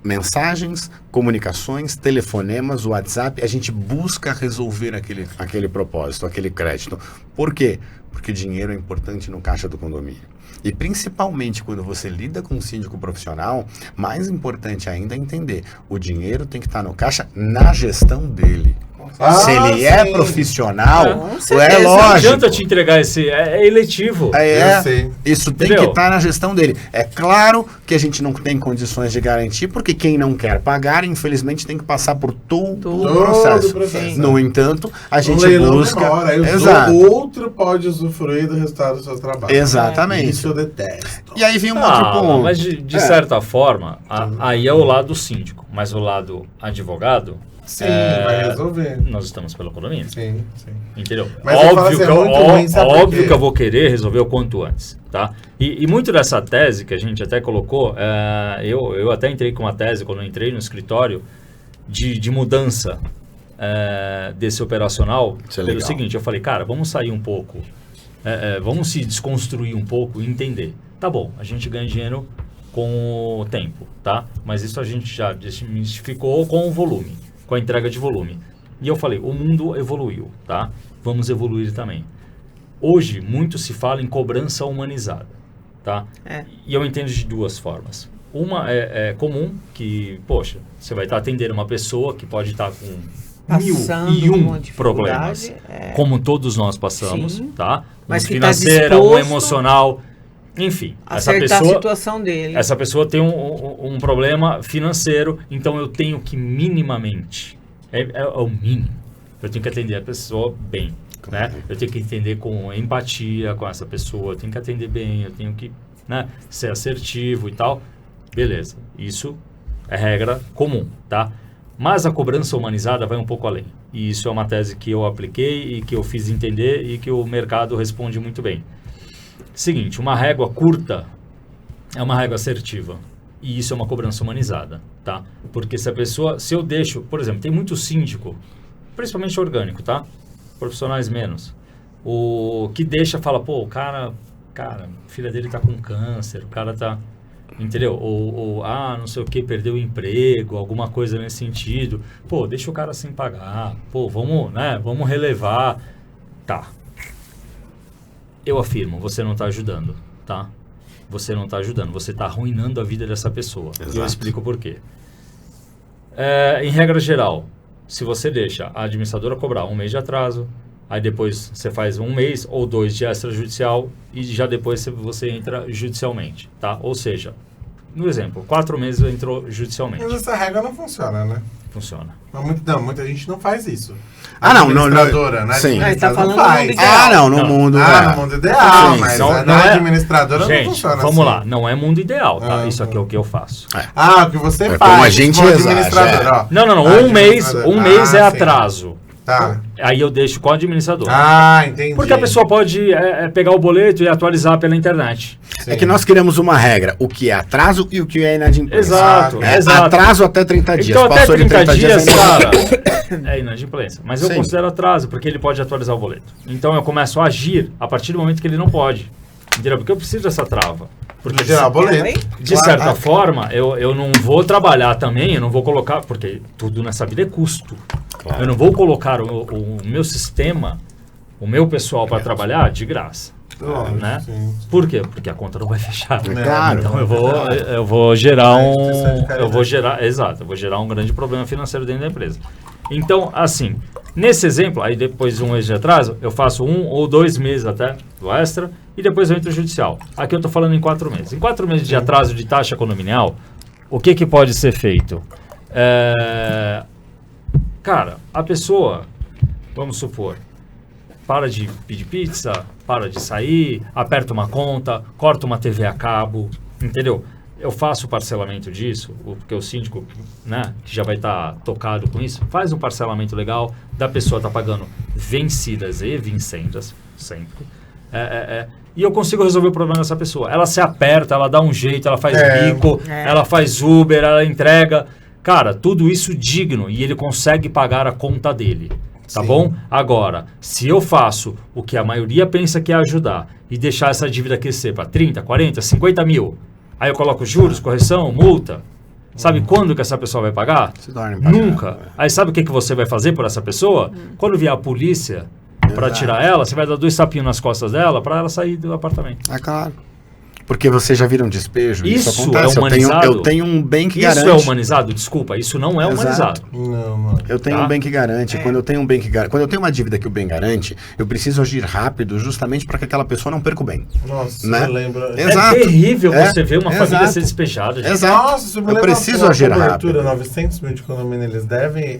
mensagens, comunicações, telefonemas, WhatsApp. A gente busca resolver aquele propósito, aquele crédito. Por quê? Porque dinheiro é importante no caixa do condomínio. E principalmente quando você lida com um síndico profissional, mais importante ainda é entender, o dinheiro tem que estar no caixa na gestão dele. Se ele é sim. profissional, Com certeza. é Não lógico. adianta te entregar esse. É eletivo. Eu sei. Isso tem Entendeu? que estar na gestão dele. É claro que a gente não tem condições de garantir, porque quem não quer pagar, infelizmente, tem que passar por todo o Todo processo. o processo. No entanto, a O gente leilão busca. demora, aí Exato. o outro pode usufruir do resultado do seu trabalho. Exatamente. Isso eu detesto. E aí vem um outro ponto. Mas de É. certa forma, aí é o lado síndico. Mas o lado advogado, Sim, vai resolver. nós estamos pelo condomínio. Sim, sim. Entendeu? Mas eu falo Óbvio, assim, que, é muito ruim, sabe por óbvio quê? que eu vou querer resolver o quanto antes, tá? E muito dessa tese que a gente até colocou, eu até entrei com uma tese quando eu entrei no escritório de mudança desse operacional. Isso é Pelo legal. seguinte, eu falei, cara, vamos sair um pouco, vamos se desconstruir um pouco e entender. Tá bom, a gente ganha dinheiro com o tempo, tá? Mas isso a gente já desmistificou com o volume, com a entrega de volume. E eu falei, o mundo evoluiu, tá? Vamos evoluir também. Hoje, muito se fala em cobrança humanizada, tá? É. E eu entendo de 2 formas. Uma é comum, que, poxa, você vai estar atendendo uma pessoa que pode estar com Passando 1001 uma dificuldade, problemas, como todos nós passamos, Sim. tá? Mas Um que tá financeiro, um disposto emocional, enfim. Essa acertar a pessoa, situação dele. essa pessoa tem um problema financeiro, então eu tenho que minimamente, é o mínimo, eu tenho que atender a pessoa bem, né? Eu tenho que entender com empatia com essa pessoa, eu tenho que atender bem, eu tenho que, né, ser assertivo e tal. Beleza, isso é regra comum, tá? Mas a cobrança humanizada vai um pouco além. E isso é uma tese que eu apliquei e que eu fiz entender e que o mercado responde muito bem. Seguinte, uma régua curta é uma régua assertiva. E isso é uma cobrança humanizada, tá? Porque se eu deixo, por exemplo, tem muito síndico, principalmente orgânico, tá? Profissionais menos. O que fala, pô, o cara, filha dele tá com câncer, o cara tá, entendeu? Ou não sei o que, perdeu o emprego, alguma coisa nesse sentido. Pô, deixa o cara sem pagar. Pô, vamos relevar. Tá. Eu afirmo, você não está ajudando, tá? Você não está ajudando, você está arruinando a vida dessa pessoa. Exato. E eu explico por quê. Em regra geral, se você deixa a administradora cobrar 1 mês de atraso, Aí depois você faz 1 mês ou 2 de extrajudicial e já depois você entra judicialmente, tá? Ou seja, no exemplo, 4 meses entrou judicialmente. Mas essa regra não funciona, né? Funciona. Mas muita gente não faz isso. Não, Administradora, né? sim. Ele tá falando faz. do mundo ideal. No mundo... No mundo ideal, Sim, mas não na é- administradora não Gente, funciona vamos assim. lá, não é mundo ideal, tá? Ah, Isso aqui é o que eu faço. O que você É faz como a gente como exagera. administrador, ó. Não, Ah, um mês administrador. é Sim. atraso. Tá. Aí eu deixo com o administrador. Entendi. Porque a pessoa pode pegar o boleto e atualizar pela internet. Sim. É que nós criamos uma regra, o que é atraso e o que é inadimplência. Exato, É exato. atraso até 30 dias. Então, até Passou de 30 dias, é cara, é inadimplência. Mas eu Sim. considero atraso, porque ele pode atualizar o boleto. Então, eu começo a agir a partir do momento que ele não pode. Entendeu? Porque eu preciso dessa trava. Porque, Gerar o boleto. de certa forma, eu não vou trabalhar também, eu não vou colocar... Porque tudo nessa vida é custo. Claro. Eu não vou colocar o meu sistema, o meu pessoal para trabalhar de graça. Lógico, Né? sim. Por quê? Porque a conta não vai fechar. Claro. Então eu vou gerar instituição de caridade. eu vou gerar um grande problema financeiro dentro da empresa. Então, assim, nesse exemplo, aí depois de 1 mês de atraso, eu faço 1 ou 2 meses até do extra e depois eu entro no judicial. Aqui eu estou falando em 4 meses. Em 4 meses de atraso de taxa condominial, o que pode ser feito? Cara, a pessoa, vamos supor, para de pedir pizza, para de sair, aperta uma conta, corta uma TV a cabo, entendeu? Eu faço o parcelamento disso, porque o síndico, né, que já vai estar tocado com isso, faz um parcelamento legal, da pessoa tá pagando vencidas e vincendas, sempre. E eu consigo resolver o problema dessa pessoa. Ela se aperta, ela dá um jeito, ela faz bico, ela faz Uber, ela entrega. Cara, tudo isso digno e ele consegue pagar a conta dele. Tá Sim. bom? Agora, se eu faço o que a maioria pensa que é ajudar e deixar essa dívida crescer para 30, 40, 50 mil, aí eu coloco juros, correção, multa, sabe quando que essa pessoa vai pagar? Se torna impagável. Nunca. Aí sabe o que você vai fazer por essa pessoa? Quando vier a polícia para Exato. tirar ela, você vai dar 2 tapinhos nas costas dela para ela sair do apartamento. É claro. Porque você já vira um despejo. Isso acontece. é humanizado? Eu tenho um bem que Isso garante. é humanizado? Desculpa, isso não é Exato. humanizado. Não. Eu tenho Tá? um bem que garante. Quando eu tenho um bem que garante, quando eu tenho uma dívida que o bem garante, eu preciso agir rápido justamente para que aquela pessoa não perca o bem. Nossa, Né? eu lembro. Exato. É terrível É, você ver uma família exato. ser despejada. gente. Exato. Nossa, você me Eu lembra preciso uma agir cobertura, rápido. 900 mil de condomínio eles devem,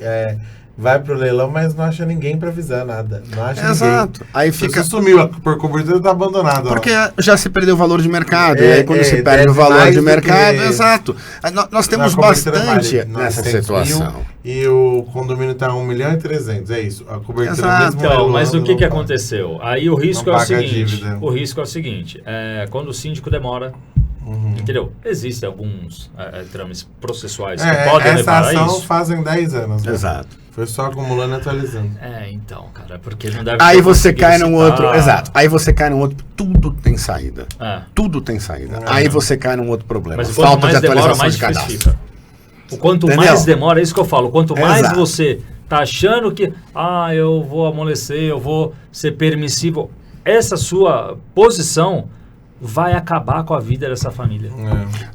vai pro leilão, mas não acha ninguém pra avisar nada. Não acha Exato. ninguém. Aí Você fica. sumiu, por cobertura tá abandonado. ó. Porque já se perdeu o valor de mercado. É, e aí quando é, se perde deve o valor mais de do mercado, que- exato. Aí nós temos A cobertura bastante vale nessa 900 mil situação. E o condomínio tá 1.300.000, é isso. A cobertura Exato. mesmo Então, leiloando, mas o que não paga. aconteceu? Aí o risco Não é o paga a seguinte. dívida. O risco é o seguinte. Quando o síndico demora, entendeu? Existem alguns trâmites processuais que podem essa levar a ação isso. fazem 10 anos. Né? Exato. Foi só acumulando e atualizando. Então, cara, porque não deve Aí ter você conseguido cai num citar. outro. Exato. Aí você cai num outro. Tudo tem saída. É. Tudo tem saída. Aí você cai num outro problema. Mas quanto Falta de mais demora, atualização mais de difícil cadastro. fica. O quanto Entendeu? mais demora, é isso que eu falo. Quanto mais Exato. você tá achando que, eu vou amolecer, eu vou ser permissivo, essa sua posição vai acabar com a vida dessa família.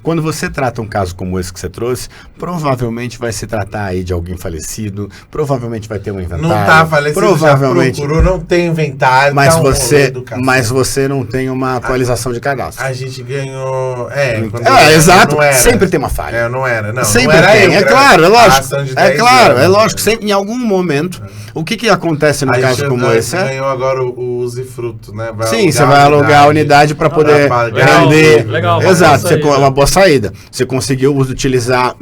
Quando você trata um caso como esse que você trouxe, provavelmente vai se tratar aí de alguém falecido, provavelmente vai ter um inventário. Não tá falecido, provavelmente, já procurou, não tem inventário. mas tá um rolê você, do cacete. mas você não tem uma atualização de cadastro. A gente ganhou. Quando eu- Exato. não era. Sempre tem uma falha. Não era. Não, Sempre não era tem, eu, é era claro, é a lógico. ação de É 10 claro, anos, é lógico. né? Sempre, em algum momento, o que acontece no Aí caso como a esse? gente ganhou agora o usufruto, né? Sim, você vai alugar a unidade para poder pagar. render. Legal, Exato, boa saída. uma boa saída. Você conseguiu utilizar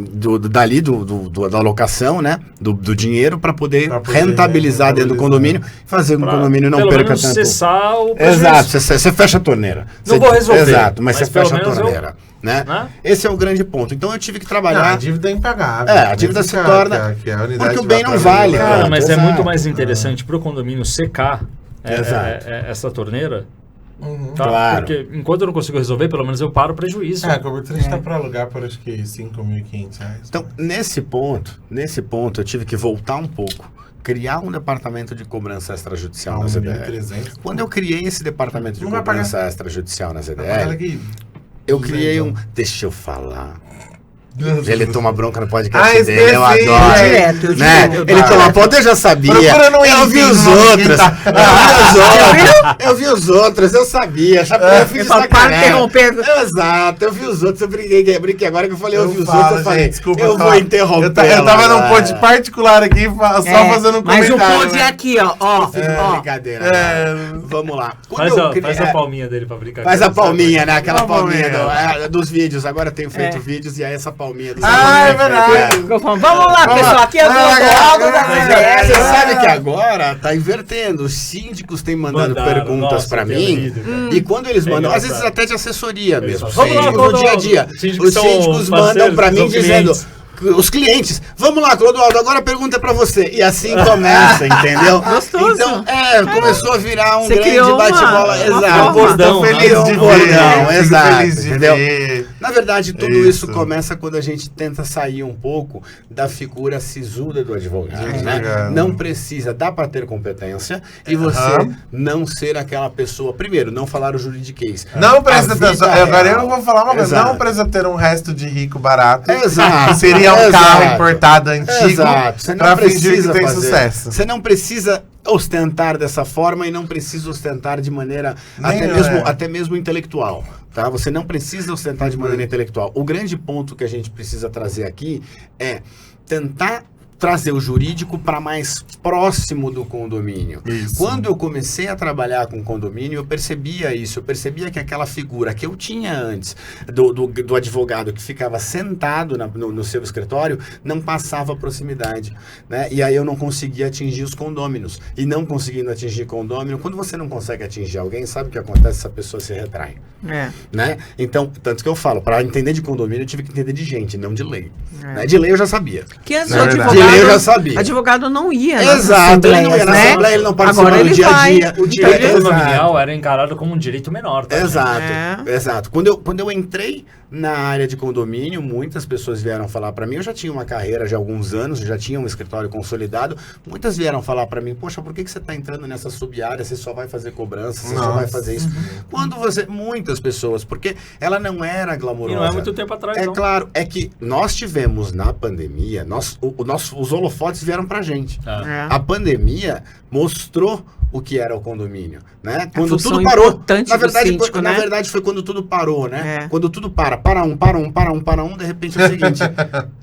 da alocação, né? Do dinheiro para poder Pra poder rentabilizar dentro do condomínio, fazer com que o condomínio não pelo perca menos tanto. cessar o prejuízo. Exato, você fecha a torneira. Não Você- vou resolver, Exato, mas mas você pelo fecha a menos eu- torneira. Né? Né? Esse é o grande ponto. Então eu tive que Não, trabalhar. a dívida é impagável. A dívida se torna- que a unidade porque o vai bem não pra vale, leilão. Cara, mas é Exato. muito mais interessante para o condomínio secar Exato. essa torneira. Uhum. Tá? Claro. Porque enquanto eu não consigo resolver, pelo menos eu paro o prejuízo. A cobertura está para alugar por acho que R$5.500. Então, nesse ponto, eu tive que voltar um pouco, criar um departamento de cobrança extrajudicial na ZDL. 1.300. Quando eu criei esse departamento de Não vai cobrança extrajudicial na Olha ZDL, aqui. eu criei um... 200. Deixa eu falar. Ele toma bronca no podcast Ah, dele, eu esqueci, adoro. direto, eu Né? direto. Ele toma ponto, eu já sabia. Procura no Eu vi Insta, os no outros. Insta. Eu vi os outros, eu sabia. Eu fiz Ele fala, para de sacanagem. interromper. Exato, eu vi os outros, eu brinquei agora que eu falei, eu vi os falo, outros, eu falei, gente, desculpa, eu vou interromper. Eu tava num pod particular aqui, só fazendo um Mas comentário. o pod é aqui, ó. Ó, ó. Brincadeira. É. Vamos lá. Quando Faz, eu ó, criei- faz a palminha dele pra brincar. Faz com a ele, palminha, né? Aquela Uma palminha palminha. dos vídeos. Agora eu tenho feito É. vídeos e aí essa palminha dos Ah, é vídeos. verdade. Vamos lá, pessoal. Aqui é o Clodoaldo da Mas CBS. você sabe que agora tá invertendo. Os síndicos têm mandado Mandaram, perguntas nossa, pra eu tenho mim. lido, cara. E quando eles É mandam, às engraçado. vezes até de assessoria mesmo. Vamos lá, Síndicos no Clodoaldo. dia a dia. Síndicos Os são síndicos parceiros, mandam pra mim são dizendo. clientes. Os clientes, vamos lá, Clodoaldo, agora a pergunta é pra você. E assim começa, entendeu? Gostoso. Então, começou a virar um Você grande criou bate-bola. uma Exato. forma. Bordão, Tô né? feliz de ver. Bordão, Fico exato, feliz de entendeu? ver. Na verdade, tudo Isso. isso começa quando a gente tenta sair um pouco da figura sisuda do advogado, Do né? advogado. Não precisa, dá para ter competência e você Aham. não ser aquela pessoa, primeiro, não falar o juridiquês. Não precisa A ter. vida Agora real. eu vou falar uma coisa. Exato. Não precisa ter um resto de rico barato. Exato. Que seria um Exato. carro importado antigo. Exato. Você não Pra fingir que precisa tem fazer. sucesso. Você não precisa ostentar dessa forma e não precisa ostentar de maneira Nem até mesmo intelectual, tá? Você não precisa ostentar de maneira intelectual. O grande ponto que a gente precisa trazer aqui é tentar trazer o jurídico para mais próximo do condomínio. Isso. Quando eu comecei a trabalhar com condomínio, eu percebia isso. Eu percebia que aquela figura que eu tinha antes do advogado que ficava sentado no seu escritório não passava proximidade, né? E aí eu não conseguia atingir os condôminos. E não conseguindo atingir condômino, quando você não consegue atingir alguém, sabe o que acontece? Essa pessoa se retrai, É. né? Então, tanto que eu falo, para entender de condomínio, eu tive que entender de gente, não de lei. É. Né? De lei eu já sabia. Que antes É o verdade. advogado, De lei eu já sabia. advogado não ia nas Exato, ele não ia assembleias, na né? assembleia, ele não participava Agora do ele dia a vai. dia. O O dia direito Exato. condominial era encarado como um direito menor. Tá? Exato, É. exato. Quando eu entrei na área de condomínio, muitas pessoas vieram falar para mim, eu já tinha uma carreira de alguns anos, já tinha um escritório consolidado, muitas vieram falar para mim, poxa, por que você está entrando nessa sub-área, você só vai fazer cobrança, você só Nossa. vai fazer isso. Quando você, muitas pessoas, porque ela não era E glamourosa. não é muito tempo atrás, É não. claro, é que nós tivemos na pandemia, os holofotes vieram pra gente. É. A pandemia mostrou o que era o condomínio, né? Quando função tudo parou, importante na do verdade, síndico, na né? verdade foi quando tudo parou, né? É. Quando tudo para um, de repente é o seguinte,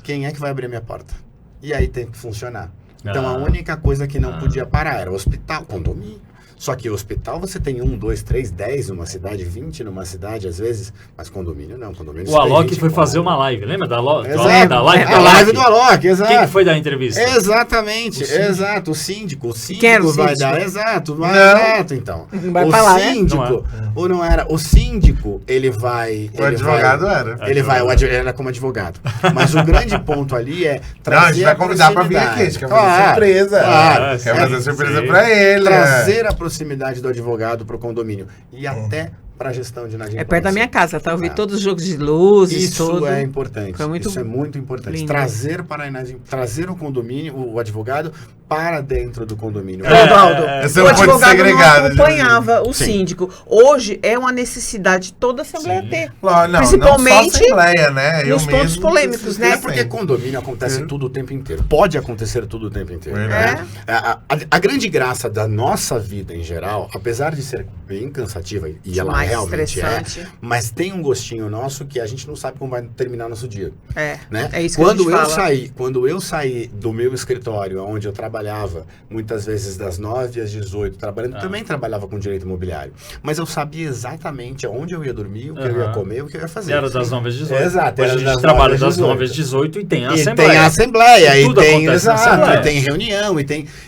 quem é que vai abrir minha porta? E aí tem que funcionar. Então a Ah. única coisa que não podia parar era o hospital, condomínio. Só que o hospital você tem 1, 2, 3, 10 numa cidade, 20 numa cidade às vezes, mas condomínio não, condomínio O você tem Alok 20 foi em fazer condomínio. uma live. Lembra da live? Exato, Da live a live do Alok, exato. Quem que foi dar a entrevista? Exatamente, O síndico. exato, o síndico Quem era o vai síndico? dar, exato, vai, Não. exato, então. Vai o pra lá, né? síndico, Não ou não era, o síndico, ele vai... O advogado era. Ele vai, ele era como advogado. Mas o grande ponto ali é Não, a trazer gente vai convidar pra vir aqui. A gente quer fazer Claro, surpresa. claro. Quer fazer surpresa sim. pra ele. Trazer a proximidade do advogado pro condomínio e até pra gestão de inadimplência. É perto da minha casa, tá? Eu vi Ah. todos os jogos de luzes, Isso tudo. é importante. Foi muito Isso é muito importante. lindo. Trazer para trazer o condomínio, o advogado, para dentro do condomínio. Clodoaldo, Esse é o um ponto advogado segregado, não acompanhava o Sim. síndico. Hoje é uma necessidade toda a Assembleia ter. Não, Principalmente não só Assembleia, né? nos pontos mesmo polêmicos, preciso né? É porque condomínio acontece tudo o tempo inteiro. Pode acontecer tudo o tempo inteiro. Verdade. Né? A grande graça da nossa vida em geral, apesar de ser bem cansativa, e ela Mais realmente estressante. mas tem um gostinho nosso que a gente não sabe como vai terminar nosso dia. Né? É isso que a gente fala. Quando eu saí do meu escritório, onde eu trabalhava, muitas vezes das 9 às 18, trabalhando, também trabalhava com direito imobiliário. Mas eu sabia exatamente onde eu ia dormir, o que eu ia comer, o que eu ia fazer. Era das 9 às 18. Exato, Hoje era a das gente trabalha 9 às das 9 às 18. 18 e tem a E Assembleia. tem a assembleia, e Tudo tem, acontece na exato, Assembleia. e tem reunião,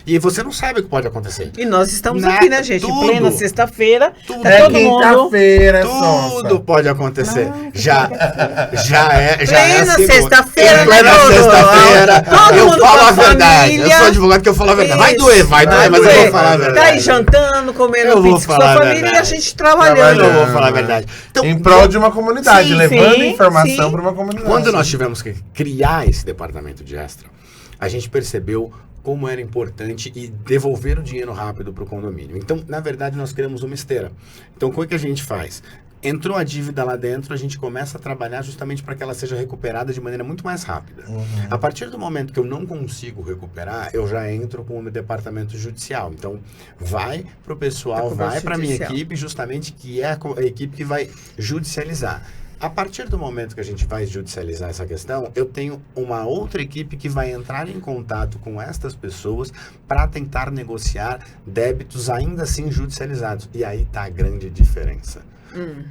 e você não sabe o que pode acontecer. E nós estamos Nada, aqui, né, gente? tudo. Plena sexta-feira. Tudo. Tá É todo mundo. quinta-feira, Tudo Sonsa. pode acontecer. Já é Plena segunda. sexta-feira, Em plena né, Bruno? sexta-feira. Todo Eu mundo falo com a a verdade. família. Eu sou advogado que eu falo a verdade. Vai Isso, doer, mas eu vou falar a Tá aí verdade. jantando, Eu comendo vou pizza com falar sua a família e a verdade. gente trabalhando. Eu vou falar a verdade. Então, Em prol de uma comunidade, Sim, levando sim, informação sim. para uma comunidade. quando nós tivemos que criar esse departamento de extra, a gente percebeu como era importante e devolver o dinheiro rápido para o condomínio. Então, na verdade, nós criamos uma esteira. Então, como é que a gente faz? entrou a dívida lá dentro, a gente começa a trabalhar justamente para que ela seja recuperada de maneira muito mais rápida. A partir do momento que eu não consigo recuperar, eu já entro com o meu departamento judicial. Então, vai para o pessoal, vai para a minha equipe, justamente que é a equipe que vai judicializar. A partir do momento que a gente vai judicializar essa questão, eu tenho uma outra equipe que vai entrar em contato com estas pessoas para tentar negociar débitos ainda assim judicializados. E aí está a grande diferença.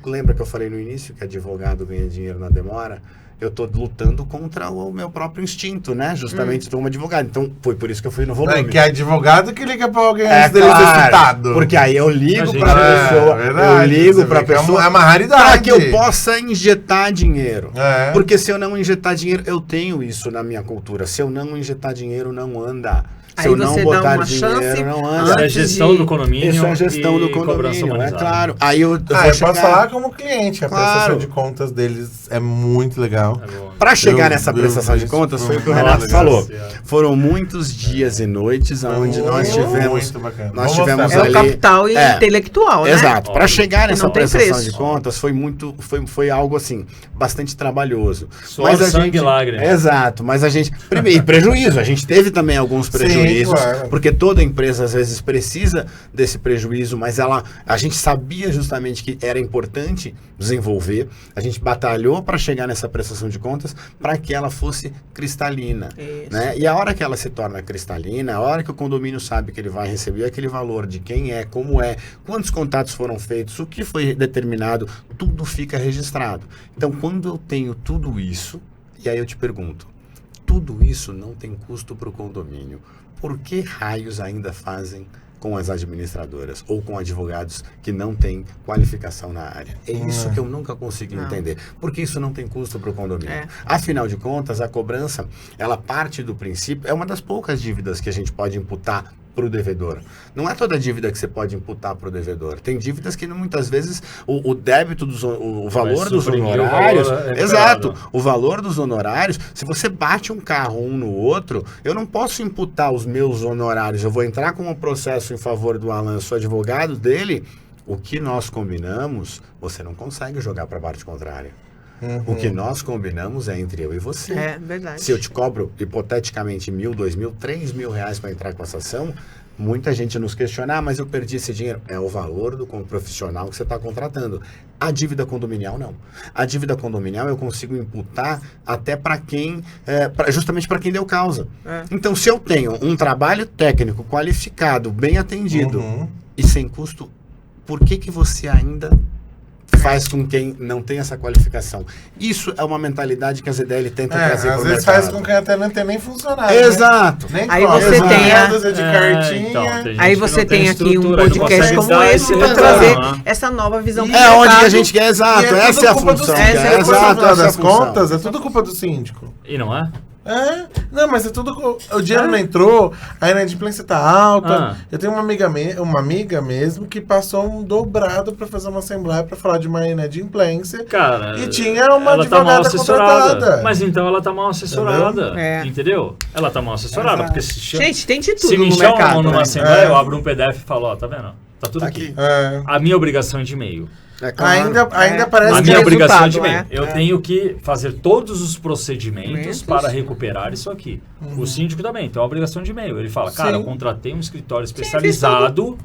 Lembra que eu falei no início que advogado ganha dinheiro na demora? Eu estou lutando contra o meu próprio instinto, né? Justamente estou um advogado. Então, foi por isso que eu fui no volume. É que é advogado que liga para alguém antes dele ser claro, citado. porque aí eu ligo Gente, para a pessoa, verdade, eu ligo você para a vê que pessoa é uma raridade. para que eu possa injetar dinheiro. É. Porque se eu não injetar dinheiro, eu tenho isso na minha cultura. Se eu não injetar dinheiro, não anda. Se Aí eu não você dá botar uma dinheiro, chance não Isso anda. é antes gestão de- do condomínio. Isso é gestão do e cobrança condomínio, é humanizada. claro. Aí eu Eu vou posso chegar... falar como cliente, a Claro. prestação de contas deles é muito legal. É bom. Para chegar Eu- nessa eu prestação vi de isso. contas, foi o que o Nossa, Renato legal. falou. Foram muitos dias e noites onde nós tivemos... Muito bacana. Nós Vamos tivemos mostrar. É o ali- capital É. intelectual, né? Exato. Para chegar Que nessa não tem prestação preço. de contas foi algo assim bastante trabalhoso. Suor, sangue e lágrima. Exato. Mas a gente e prejuízo. A gente teve também alguns Sim, prejuízos, claro. porque toda empresa às vezes precisa desse prejuízo, mas a gente sabia justamente que era importante desenvolver. A gente batalhou para chegar nessa prestação de contas para que ela fosse cristalina, Isso. né? E a hora que ela se torna cristalina, a hora que o condomínio sabe que ele vai receber aquele valor de quem é, como é, quantos contatos foram feitos, o que foi determinado, tudo fica registrado. Então, quando eu tenho tudo isso, e aí eu te pergunto, tudo isso não tem custo para o condomínio. Por que raios ainda fazem com as administradoras ou com advogados que não têm qualificação na área? É isso que eu nunca consegui Não. entender. Porque isso não tem custo para o condomínio. É. Afinal de contas, a cobrança, ela parte do princípio, é uma das poucas dívidas que a gente pode imputar para o devedor. Não é toda dívida que você pode imputar para o devedor. Tem dívidas que muitas vezes o débito, o valor dos suprimir o honorários... valor recuperado. Exato. O valor dos honorários, se você bate um carro um no outro, eu não posso imputar os meus honorários. Eu vou entrar com um processo em favor do Alan, eu sou advogado dele. O que nós combinamos, você não consegue jogar para a parte contrária. O que nós combinamos é entre eu e você. É verdade. Se eu te cobro, hipoteticamente, 1.000, 2.000, 3.000 reais para entrar com essa ação, muita gente nos questiona, mas eu perdi esse dinheiro. É o valor do profissional que você está contratando. A dívida condominial, não. A dívida condominial eu consigo imputar até para quem, justamente para quem deu causa. É. Então, se eu tenho um trabalho técnico qualificado, bem atendido e sem custo, por que você ainda faz com quem não tem essa qualificação? Isso é uma mentalidade que a ZDL tenta trazer para às o vezes mercado. faz com quem até não tem nem funcionário. Exato. Né? Nem Aí cobra. você Exato. tem a- Meia de cartinha. Então, tem gente Aí que você não tem aqui um estrutura, não podcast consegue como dar esse esse para retorno, trazer né? essa nova visão pro É onde que a mercado. gente quer, exato. E é Essa tudo é a culpa do função. síndico. Essa é a No função. final Exato, essa é a das função. contas, é tudo culpa do síndico. E não é? É, não, mas é tudo. O dinheiro não entrou, a inadimplência tá alta. Ah. Eu tenho uma amiga mesmo que passou um dobrado pra fazer uma assembleia pra falar de uma inadimplência. Cara, E tinha uma ela tá mal advogada assessorada. contratada. Mas então ela tá mal assessorada. Entendeu? É. Entendeu? Ela tá mal assessorada. Exato. Porque Gente, tem de tudo se me no chamam mercado. numa né? assembleia, É. eu abro um PDF e falo, ó, tá vendo? Tá tudo Tá aqui. aqui. É. A minha obrigação é de e-mail. É claro. Ainda É. parece A Mas que minha é obrigação é resultado, de e-mail. é. Eu tenho que fazer todos os procedimentos Documentos. para recuperar isso aqui. O síndico também tem uma obrigação de e-mail. Ele fala, cara, Sim. eu contratei um escritório especializado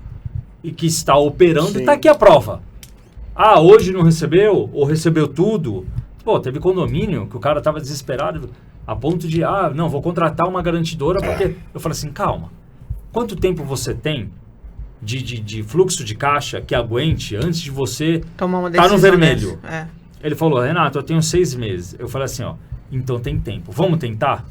e que está operando e tá aqui a prova. Ah, hoje não recebeu? Ou recebeu tudo? Pô, teve condomínio que o cara tava desesperado a ponto de, não, vou contratar uma garantidora porque... Eu falei assim, calma. Quanto tempo você tem de fluxo de caixa que aguente antes de você Tomar uma tá decisão no vermelho? dessa. É. Ele falou, Renato, eu tenho 6 meses. Eu falei assim, ó, então tem tempo. Vamos tentar?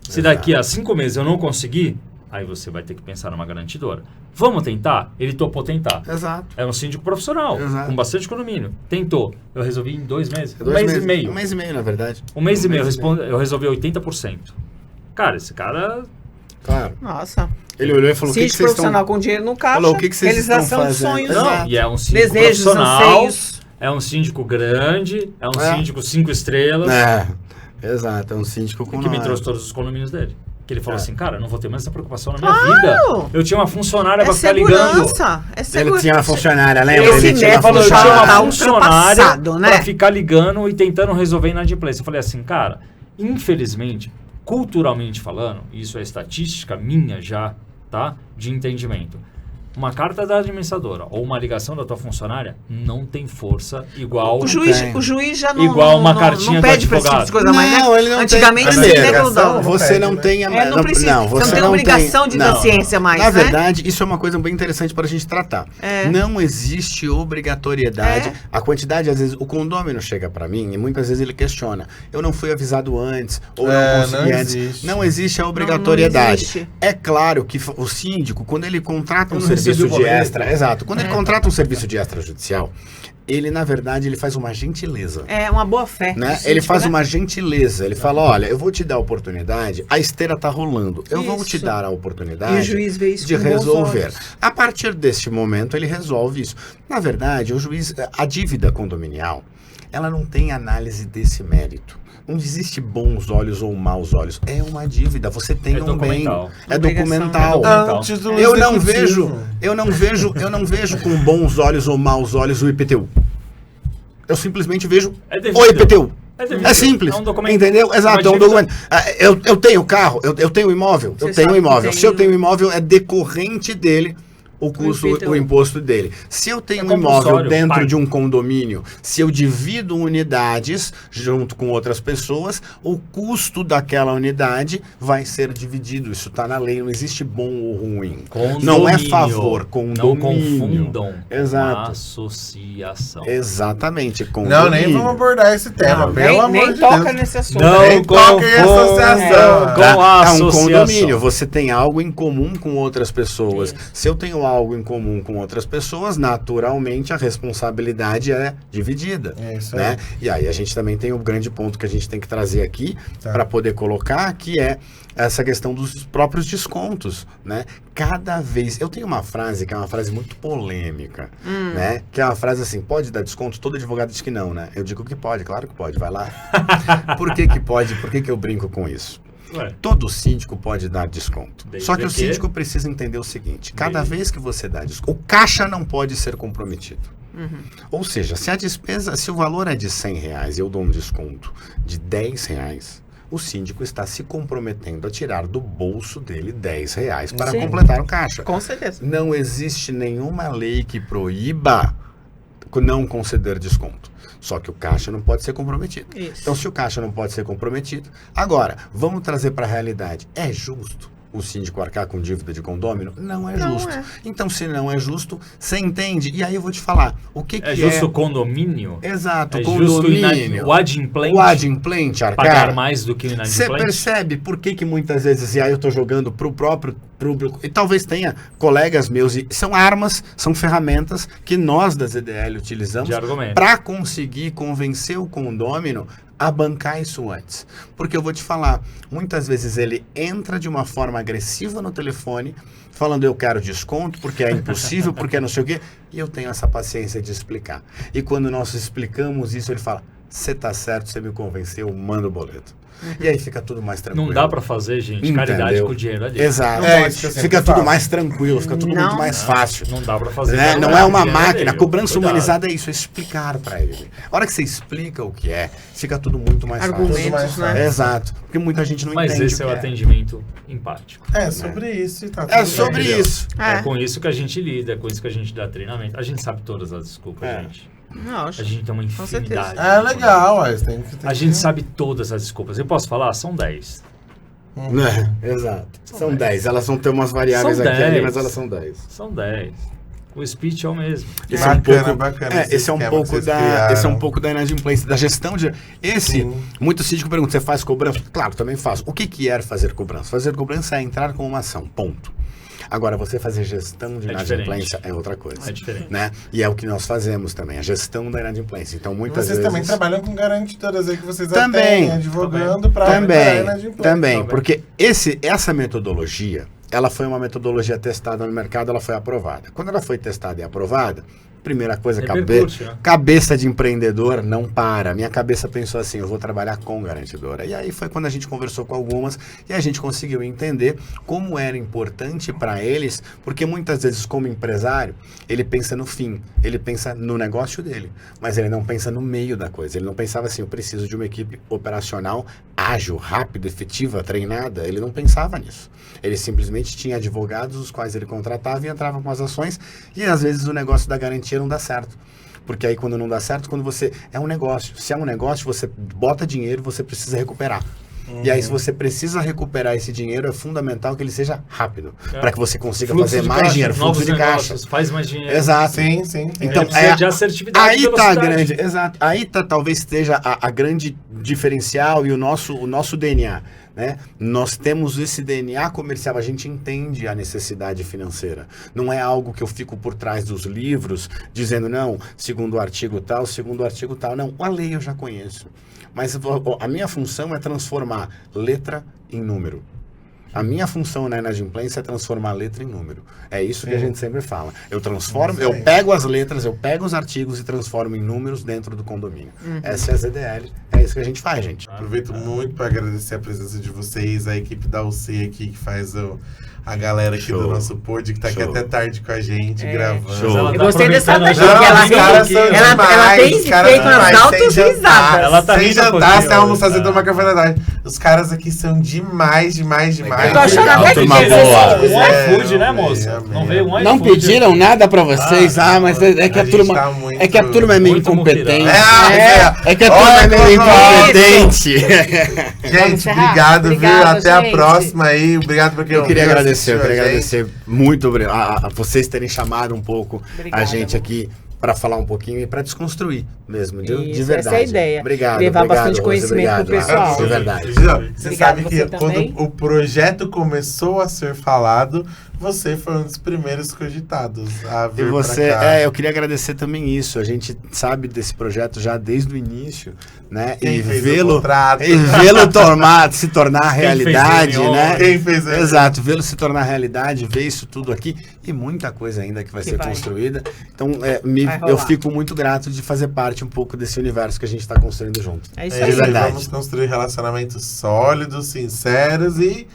Se daqui a 5 meses eu não conseguir, aí você vai ter que pensar numa garantidora. Vamos tentar? Ele topou tentar. Exato. É um síndico profissional, Exato. com bastante condomínio. Tentou. Eu resolvi em 2 meses. Um 2 mês meses. e meio. Um mês e meio, na verdade. Um mês e meio. Eu resolvi 80%. Cara, esse cara... Claro. Nossa. Ele olhou e falou, o que Síndico vocês profissional estão... com dinheiro no caixa, Falou, o que vocês estão realização de fazendo? sonhos, Exato. Não, e é um síndico desejos, profissional. anseios. É um síndico grande. É um É. síndico 5 estrelas. É, exato. É um síndico com Que me nome. trouxe todos os condomínios dele. Que ele falou assim, cara, eu não vou ter mais essa preocupação na minha vida. Eu tinha uma funcionária pra ficar segurança, ligando. Ele tinha uma funcionária, lembra? Esse Ele tinha neto uma Eu tinha já uma tá funcionária ultrapassado, né? pra ficar ligando e tentando resolver inadimplência. Eu falei assim, cara, infelizmente, culturalmente falando, isso é estatística minha já, tá? De entendimento. Uma carta da administradora ou uma ligação da tua funcionária não tem força igual... O juiz já não, Igual uma não, cartinha não do pede pra esse tipo advogado. de coisa mais, né? Não, ele não Antigamente tem. sim, Primeiro, né, Clodão? Você não tem a... Não precisa, você não tem obrigação de dar ciência mais, Na né? verdade, isso é uma coisa bem interessante para a gente tratar. Não existe obrigatoriedade. A quantidade, às vezes, o condômino chega para mim e muitas vezes ele questiona. Eu não fui avisado antes, ou não consegui antes. Não existe a obrigatoriedade. Não existe. É claro que o síndico, quando ele contrata um não recebi serviço o de boleto. extra... Exato. Quando ele contrata um serviço de extrajudicial, ele, na verdade, ele faz uma gentileza. É uma boa fé. Né? Síndico, Ele faz né? uma gentileza, ele fala, olha, eu vou te dar a oportunidade, a esteira tá rolando, eu vou te Isso. dar a E oportunidade o juiz vê isso de com bons resolver. olhos. A partir deste momento, ele resolve isso. Na verdade, o juiz, a dívida condominial, ela não tem análise desse mérito. Não existe bons olhos ou maus olhos. É uma dívida, você tem um bem. documental. É Obrigação. documental. Ah, título Eu não executivo. vejo com bons olhos ou maus olhos o IPTU. Eu simplesmente vejo É devido. o IPTU. É devido. É simples. É um documento. Entendeu? Exato, é um Uma dívida. documento. Eu tenho carro, eu tenho imóvel. Você Eu tenho sabe que imóvel. tem Se eu tenho imóvel, é decorrente dele o custo, IPTU. o imposto dele. Se eu tenho É um imóvel compulsório, dentro pai. de um condomínio, se eu divido unidades junto com outras pessoas, o custo daquela unidade vai ser dividido. Isso está na lei, não existe bom ou ruim. Não é favor, condomínio. Não confundam Exato. uma associação. Exatamente, Não, condomínio. nem vamos abordar esse tema, Não, pelo amor nem de toca Deus. nesse assunto. Não Nem toca em associação. com Tá? a É um associação. condomínio, você tem algo em comum com outras pessoas. Se eu tenho algo em comum com outras pessoas, naturalmente a responsabilidade é dividida. É isso né? aí. E aí a gente também tem o grande ponto que a gente tem que trazer aqui Tá. para poder colocar, que é essa questão dos próprios descontos, né? Cada vez... Eu tenho uma frase que é uma frase muito polêmica, né? Que é uma frase assim, pode dar desconto? Todo advogado diz que não, né? Eu digo que pode, claro que pode, vai lá. Por que pode? Por que eu brinco com isso? Ué, Todo síndico pode dar desconto. Desde Só que o que- síndico precisa entender o seguinte: cada Desde- vez que você dá desconto, o caixa não pode ser comprometido. Ou seja, se a despesa, se o valor é de R$100 e eu dou um desconto de R$10, o síndico está se comprometendo a tirar do bolso dele R$10 para Sim. completar o caixa. Com certeza. Não existe nenhuma lei que proíba não conceder desconto. Só que o caixa não pode ser comprometido. Isso. Então, se o caixa não pode ser comprometido... Agora, vamos trazer para a realidade. É justo o síndico arcar com dívida de condômino? Não é Não justo. é. Então, se não é justo, você entende. E aí eu vou te falar. O que é que justo o condomínio? Exato, É justo condomínio. o adimplente O adimplente arcar... pagar mais do que o Você inadimplente? percebe por que muitas vezes, e aí eu estou jogando para o próprio público, e talvez tenha colegas meus, e são armas, são ferramentas que nós da ZDL utilizamos De argumento. para conseguir convencer o condômino a bancar isso antes. Porque eu vou te falar, muitas vezes ele entra de uma forma agressiva no telefone, falando eu quero desconto, porque é impossível, porque é não sei o quê, e eu tenho essa paciência de explicar. E quando nós explicamos isso, ele fala, você tá certo, você me convenceu, manda o boleto. E aí fica tudo mais tranquilo. Não dá pra fazer, gente, caridade Entendeu? com o dinheiro alheio. Exato. Não pode, que eu sempre Fica tudo falo. mais tranquilo, fica tudo Não. muito mais fácil. Não dá pra fazer. Né? caridade Não é com uma dinheiro máquina. alheio. A cobrança Cuidado. humanizada é isso, é explicar para ele. A hora que você explica o que é, fica tudo muito mais Argumentos, Tudo mais fácil. né? fácil. Exato. Porque muita gente não Mas entende esse é o o que atendimento empático. É sobre isso e tá É tudo sobre bem. isso. É com isso que a gente lida, é com isso que a gente dá treinamento. A gente sabe todas as desculpas, É. gente. Não, A gente tem uma certeza. infinidade. É legal, mas tem que... A gente sabe todas as desculpas. Eu posso falar? São 10. Né? Exato. São 10. Elas vão ter umas variáveis São aqui e ali, 10. mas elas são 10. São 10. O speech é o mesmo. Esse Bacana, esse é um esquema pouco que vocês da, criaram. esse é um pouco da inadimplência, da gestão de esse. Sim. Muito síndico pergunta, você faz cobrança? Claro, também faço. O que é fazer cobrança? Fazer cobrança é entrar com uma ação, ponto. Agora, você fazer gestão de É inadimplência diferente. é outra coisa. É diferente. Né? E é o que nós fazemos também, a gestão da inadimplência. Então, muitas Vocês vezes... também trabalham com garantidoras aí que vocês Também. atendem, advogando para Também, porque essa metodologia, ela foi uma metodologia testada no mercado, ela foi aprovada. Quando ela foi testada e aprovada, primeira coisa, Repercute, né? cabeça de empreendedor não para. Minha cabeça pensou assim, eu vou trabalhar com garantidora. E aí foi quando a gente conversou com algumas e a gente conseguiu entender como era importante para eles, porque muitas vezes como empresário, ele pensa no fim, ele pensa no negócio dele, mas ele não pensa no meio da coisa. Ele não pensava assim, eu preciso de uma equipe operacional ágil, rápida, efetiva, treinada. Ele não pensava nisso. Ele simplesmente tinha advogados os quais ele contratava e entrava com as ações e às vezes o negócio da garantia não dá certo. Porque aí quando não dá certo, quando você... É um negócio. Se é um negócio, você bota dinheiro, você precisa recuperar. E aí, se você precisa recuperar esse dinheiro, é fundamental que ele seja rápido. Para que você consiga Fluxo fazer de mais caixa, dinheiro, fluxo novos de caixa. negócios, faz mais dinheiro. Exato. Sim. Então, precisa de assertividade aí e tá a velocidade. grande... Exato. Aí tá, talvez esteja a grande diferencial e o nosso DNA. Né? Nós temos esse DNA comercial, a gente entende a necessidade financeira. Não é algo que eu fico por trás dos livros dizendo, não, segundo o artigo tal, segundo o artigo tal. Não, a lei eu já conheço. Mas a minha função é transformar letra em número. A minha função na inadimplência é transformar letra em número. É isso que a gente sempre fala. Eu transformo, eu pego as letras, eu pego os artigos e transformo em números dentro do condomínio. Essa é a ZDL, é isso que a gente faz, gente. Aproveito muito para agradecer a presença de vocês, a equipe da UC aqui que faz a galera aqui Show. do nosso pod, que tá aqui Show. até tarde com a gente, gravando. Show. Ela Eu tá gostei dessa aproveitando daqui, já. que ela os caras tem- são ela demais, tem os caras feito são umas demais, altas sem jantar, risadas. Ela tá sem rindo um jantar, pouquinho sem almoçar, sem hoje, tomar café da tarde. Os caras aqui são demais. Eu tô achando até que Turma tinha boa. 16. Um iFood, né, amém, moça? amém, Não veio um amém. Não iFood. pediram nada pra vocês, mas é que a a gente turma tá muito- é que a turma é meio muito incompetente. muquirana. É que a turma é meio Olha, incompetente. Gente, encerrar? obrigado, viu? Obrigada, Até a gente. próxima aí. Obrigado por quem Eu queria ouviu, agradecer, assistiu a gente. muito a vocês terem chamado um pouco Obrigada, a gente amor. aqui para falar um pouquinho e para desconstruir mesmo, de Isso, verdade. essa é a ideia. Obrigado, Levar obrigado, bastante Rose, conhecimento pro obrigado. pessoal. De verdade. Você Obrigado, sabe você que também. quando o projeto começou a ser falado, você foi um dos primeiros cogitados a E vir você, pra cá. eu queria agradecer também isso. A gente sabe desse projeto já desde o início, né? Quem e fez o vê-lo contrato? se tornar realidade, fez o né? Quem fez isso? Exato, vê-lo se tornar realidade, ver isso tudo aqui e muita coisa ainda que vai Que ser vai. construída. Então, Vai eu rolar. fico muito grato de fazer parte um pouco desse universo que a gente está construindo junto. É isso É aí. isso aí, verdade. vamos construir relacionamentos sólidos, sinceros e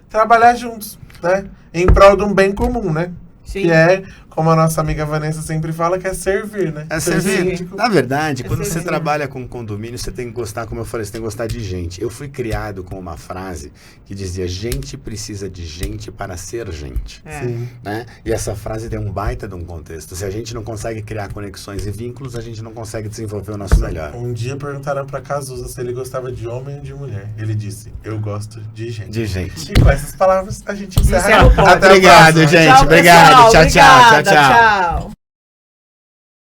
trabalhar juntos, né? Em prol de um bem comum, né? Sim. Que é, como a nossa amiga Vanessa sempre fala, que é servir, né? É Ser servir. síndico. Na verdade, É quando você servir. trabalha com condomínio, você tem que gostar, como eu falei, você tem que gostar de gente. Eu fui criado com uma frase que dizia: gente precisa de gente para ser gente. É. Sim. Né? E essa frase tem um baita de um contexto. Se a gente não consegue criar conexões e vínculos, a gente não consegue desenvolver o nosso melhor. Um dia perguntaram pra Cazuza se ele gostava de homem ou de mulher. Ele disse: eu gosto de gente. De gente. E com essas palavras a gente encerra. Encerra o pod. Até a Obrigado, próxima. gente. Tchau, Obrigado. pessoal. Tchau, tchau. Obrigada, tchau.